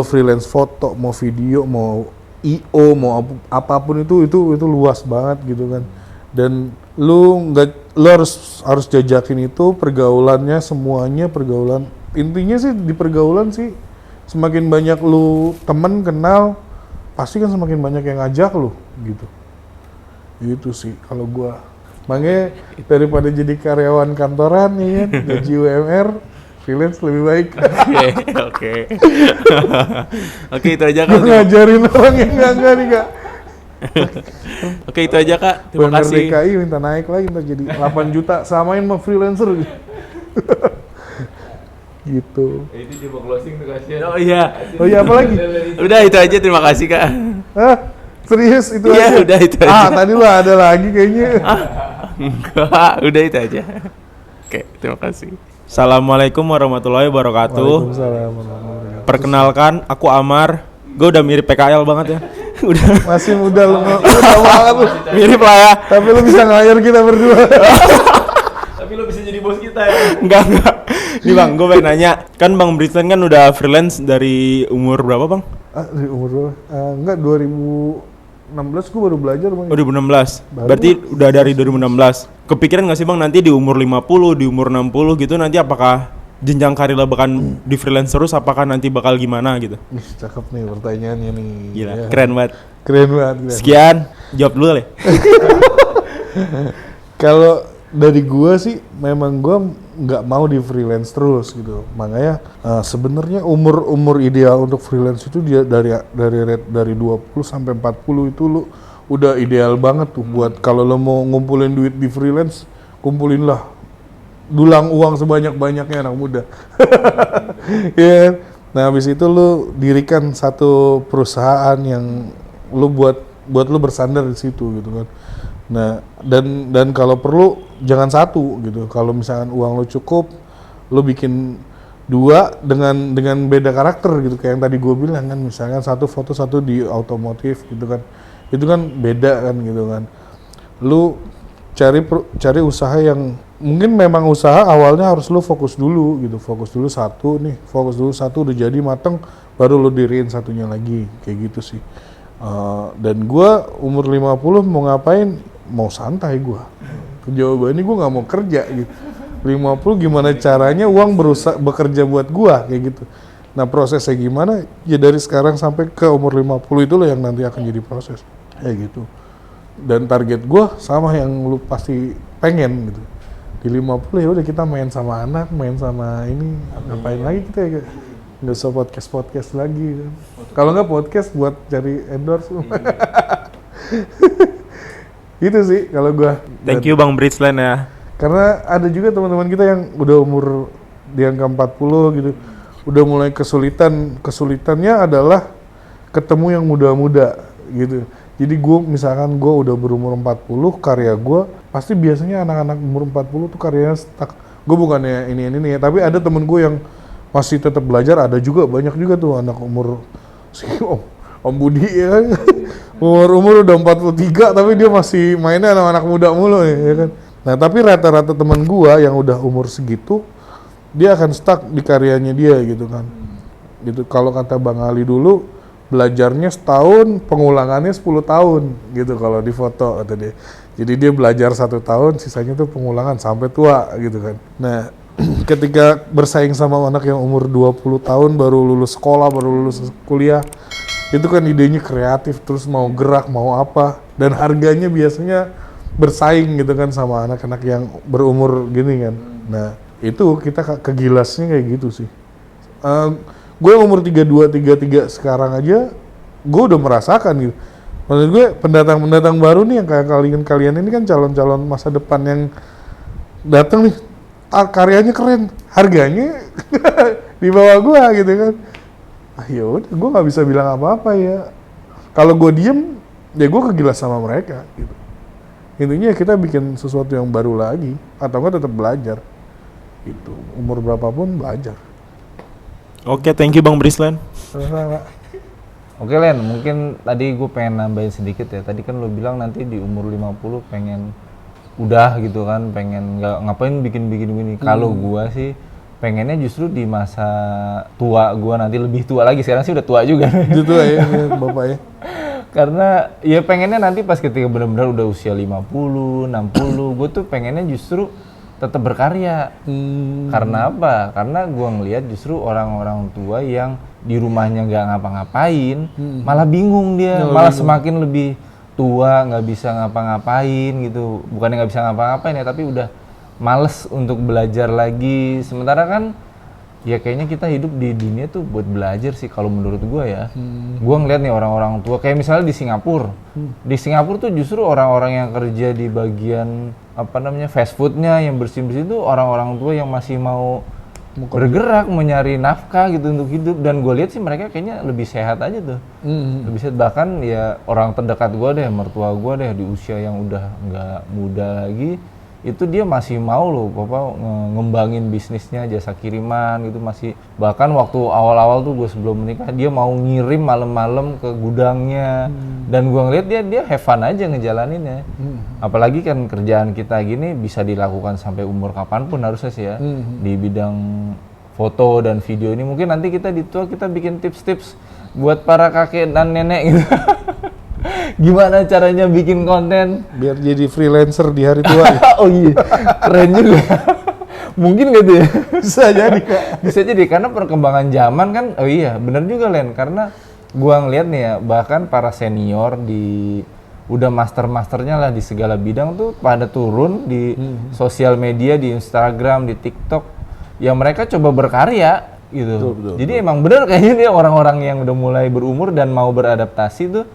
freelance foto, mau video, mau IO, mau apapun itu luas banget gitu kan. Dan lu harus jajakin itu pergaulannya, semuanya pergaulan. Intinya sih di pergaulan sih semakin banyak lu temen kenal, pasti kan semakin banyak yang ngajak lu gitu. Gitu sih kalau gua. Makanya daripada jadi karyawan kantoran ya kan, gaji UMR, freelance lebih baik. Oke, itu aja Kak. Ngajarin orang yang enggak nih Kak. Oke, itu aja Kak. Terima UMR kasih. DKI minta naik lagi, minta jadi 8 juta, samain sama freelancer gitu. Itu coba closing tuh kasihan. Oh iya. Oh iya, apa lagi? Udah itu aja, terima kasih Kak. Hah? Serius itu Iya, aja? udah itu aja. Tadi lu ada lagi kayaknya. Enggak, udah itu aja. Oke, terima kasih. Assalamualaikum warahmatullahi wabarakatuh. Waalaikumsalam warahmatullahi wabarakatuh. Perkenalkan, aku Amar. Gue udah mirip PKL banget ya. Udah. Masih muda lu banget lu. Mirip lah ya. Tapi lu bisa ngayar kita berdua. Tapi lo bisa jadi bos kita ya. Enggak. Nih Bang, gue pengen nanya. Kan Bang Britton kan udah freelance dari umur berapa Bang? Dari umur berapa? Enggak, 2016 gue baru belajar Bang. Oh 2016. Berarti udah dari 2016. Kepikiran gak sih Bang nanti di umur 50, di umur 60 gitu nanti apakah jenjang karir lo bahkan di freelance terus, apakah nanti bakal gimana gitu? Ih, cakep nih pertanyaannya nih. Gila, Ya. keren banget. Keren banget. Sekian, jawab dulu kali. Kalau dari gua sih memang gua nggak mau di freelance terus gitu. Makanya sebenarnya umur ideal untuk freelance itu dia dari 20 sampai 40 itu lu udah ideal banget tuh buat kalau lo mau ngumpulin duit di freelance, kumpulin lah. Dulang uang sebanyak-banyaknya anak muda. Ya. Nah, habis itu lu dirikan satu perusahaan yang lu buat lu bersandar di situ gitu kan. Nah, dan kalau perlu jangan satu gitu. Kalau misalkan uang lu cukup, lu bikin 2 dengan beda karakter gitu. Kayak yang tadi gue bilang kan, misalkan satu foto satu di otomotif gitu kan. Itu kan beda kan gitu kan. Lu cari usaha yang mungkin memang usaha awalnya harus lu fokus dulu gitu, fokus dulu satu udah jadi mateng, baru lu diriin satunya lagi, kayak gitu sih. Dan gua umur 50 mau ngapain? Mau santai gua. Jawabannya gua nggak mau kerja gitu. 50 gimana caranya uang bekerja buat gua kayak gitu. Nah prosesnya gimana? Ya dari sekarang sampai ke umur 50 itu loh yang nanti akan jadi proses kayak gitu. Dan target gue sama yang lu pasti pengen gitu. Di 50 ya udah kita main sama anak, main sama ini, ngapain lagi kita ya? Nggak usah podcast lagi. Kalau nggak podcast buat cari endorse. Gitu sih kalau gua. Thank you Bang Bridgeland ya. Karena ada juga teman-teman kita yang udah umur di angka 40 gitu, udah mulai kesulitannya adalah ketemu yang muda-muda gitu. Jadi misalkan gue udah berumur 40, karya gue pasti biasanya anak-anak umur 40 tuh karyanya stuck. Gue bukannya ini ya, tapi ada temen gue yang masih tetap belajar, ada juga, banyak juga tuh anak umur si Om Budi ya kan. Umur udah 43 tapi dia masih mainnya sama anak muda mulu ya kan. Nah tapi rata-rata temen gue yang udah umur segitu, dia akan stuck di karyanya dia gitu kan. Gitu, kalau kata Bang Ali dulu, belajarnya setahun, pengulangannya 10 tahun gitu kalau di foto kata dia. Jadi dia belajar 1 tahun, sisanya tuh pengulangan sampai tua gitu kan. Nah, ketika bersaing sama anak yang umur 20 tahun baru lulus sekolah, baru lulus kuliah, itu kan idenya kreatif, terus mau gerak, mau apa, dan harganya biasanya bersaing gitu kan sama anak-anak yang berumur gini kan. Nah, itu kita kegilasnya kayak gitu sih. Gue umur 32, 33 sekarang aja, gue udah merasakan gitu. Maksud gue pendatang baru nih yang kayak kalian ini kan calon-calon masa depan yang datang nih, karyanya keren, harganya di bawah gue gitu kan. Yaudah, gue nggak bisa bilang apa-apa ya. Kalau gue diem, ya gue kegilas sama mereka gitu. Intinya kita bikin sesuatu yang baru lagi, atau enggak tetap belajar. Gitu, umur berapapun belajar. Oke, thank you Bang Bridgeland. Oke Len, mungkin tadi gue pengen nambahin sedikit ya. Tadi kan lo bilang nanti di umur 50 pengen udah gitu kan, pengen nggak ngapain bikin gini. Kalau gue sih pengennya justru di masa tua gue nanti lebih tua lagi. Sekarang sih udah tua juga. Itu tua ya, Bapak ya. Karena ya pengennya nanti pas ketika benar-benar udah usia 50, 60, gue tuh pengennya justru tetap berkarya. Karena apa? Karena gue ngelihat justru orang-orang tua yang di rumahnya nggak ngapa-ngapain, malah bingung dia, malah semakin lebih tua nggak bisa ngapa-ngapain gitu. Bukannya nggak bisa ngapa-ngapain ya, tapi udah males untuk belajar lagi. Sementara kan ya kayaknya kita hidup di dunia tuh buat belajar sih kalau menurut gue ya. Gue ngeliat nih orang-orang tua kayak misalnya di Singapura. Di Singapura tuh justru orang-orang yang kerja di bagian fast foodnya yang bersih-bersih itu orang-orang tua yang masih mau bergerak, mau nyari nafkah gitu untuk hidup. Dan gue lihat sih mereka kayaknya lebih sehat aja tuh. Lebih sehat, bahkan ya orang terdekat gue deh, mertua gue deh di usia yang udah nggak muda lagi, itu dia masih mau loh ngembangin bisnisnya jasa kiriman gitu, masih bahkan waktu awal-awal tuh gue sebelum menikah dia mau ngirim malam-malam ke gudangnya. Dan gue ngeliat dia have fun aja ngejalaninnya. Apalagi kan kerjaan kita gini bisa dilakukan sampai umur kapanpun harusnya sih ya. Di bidang foto dan video ini mungkin nanti kita di tua kita bikin tips-tips buat para kakek dan nenek gitu. Gimana caranya bikin konten biar jadi freelancer di hari tua ya? Oh iya, keren juga. Mungkin gitu ya. Bisa jadi Kak. Bisa jadi karena perkembangan zaman kan. Oh iya, benar juga Len, karena gua ngeliat nih ya, bahkan para senior di udah masternya lah di segala bidang tuh pada turun di sosial media, di Instagram, di TikTok, ya mereka coba berkarya gitu. Betul. Jadi emang benar kayaknya dia orang-orang yang udah mulai berumur dan mau beradaptasi tuh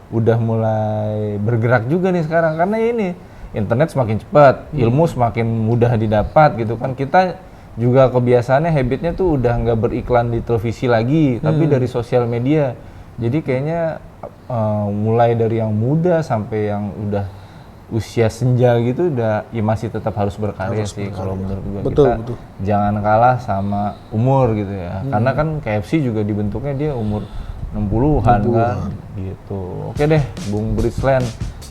udah mulai bergerak juga nih sekarang. Karena ini internet semakin cepat, ilmu semakin mudah didapat gitu kan. Kita juga kebiasaannya, habitnya tuh udah nggak beriklan di televisi lagi, tapi dari sosial media. Jadi kayaknya mulai dari yang muda sampai yang udah usia senja gitu udah ya masih tetap harus berkarya sih kalau menurut gue. Kita jangan kalah sama umur gitu ya. Karena kan KFC juga dibentuknya dia umur 60-an kan gitu. Oke deh Bung Bridgeland,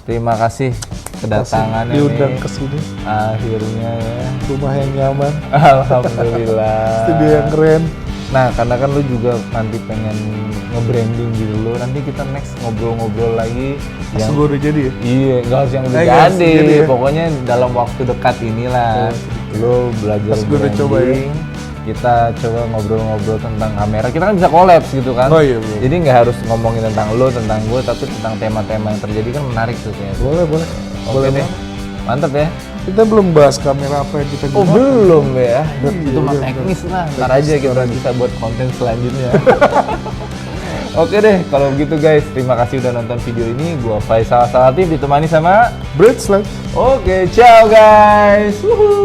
terima kasih kedatangannya diundang nih. ke sini Akhirnya ya. Rumah yang nyaman. Alhamdulillah. Studio yang keren. Nah, karena kan lu juga nanti pengen nge-branding gitu lo, nanti kita next ngobrol-ngobrol lagi yang gue udah jadi ya? Iya, nggak harus yang udah jadi ya. Pokoknya dalam waktu dekat inilah lo belajar branding. Kita coba ngobrol-ngobrol tentang kamera. Kita kan bisa collabs gitu kan. Oh iya, jadi nggak harus ngomongin tentang lo, tentang gue, tapi tentang tema-tema yang terjadi kan menarik tuh kayaknya. Boleh. Oke deh. Mantap ya. Kita belum bahas kamera apa yang kita Oh gunakan. belum ya, Iya, itu mah udah, teknis lah, ntar aja kita bisa buat konten selanjutnya. Oke deh, kalau begitu guys, terima kasih udah nonton video ini. Gua Faisal Salatif ditemani sama. Breadslide. Oke, ciao guys. Wuhu.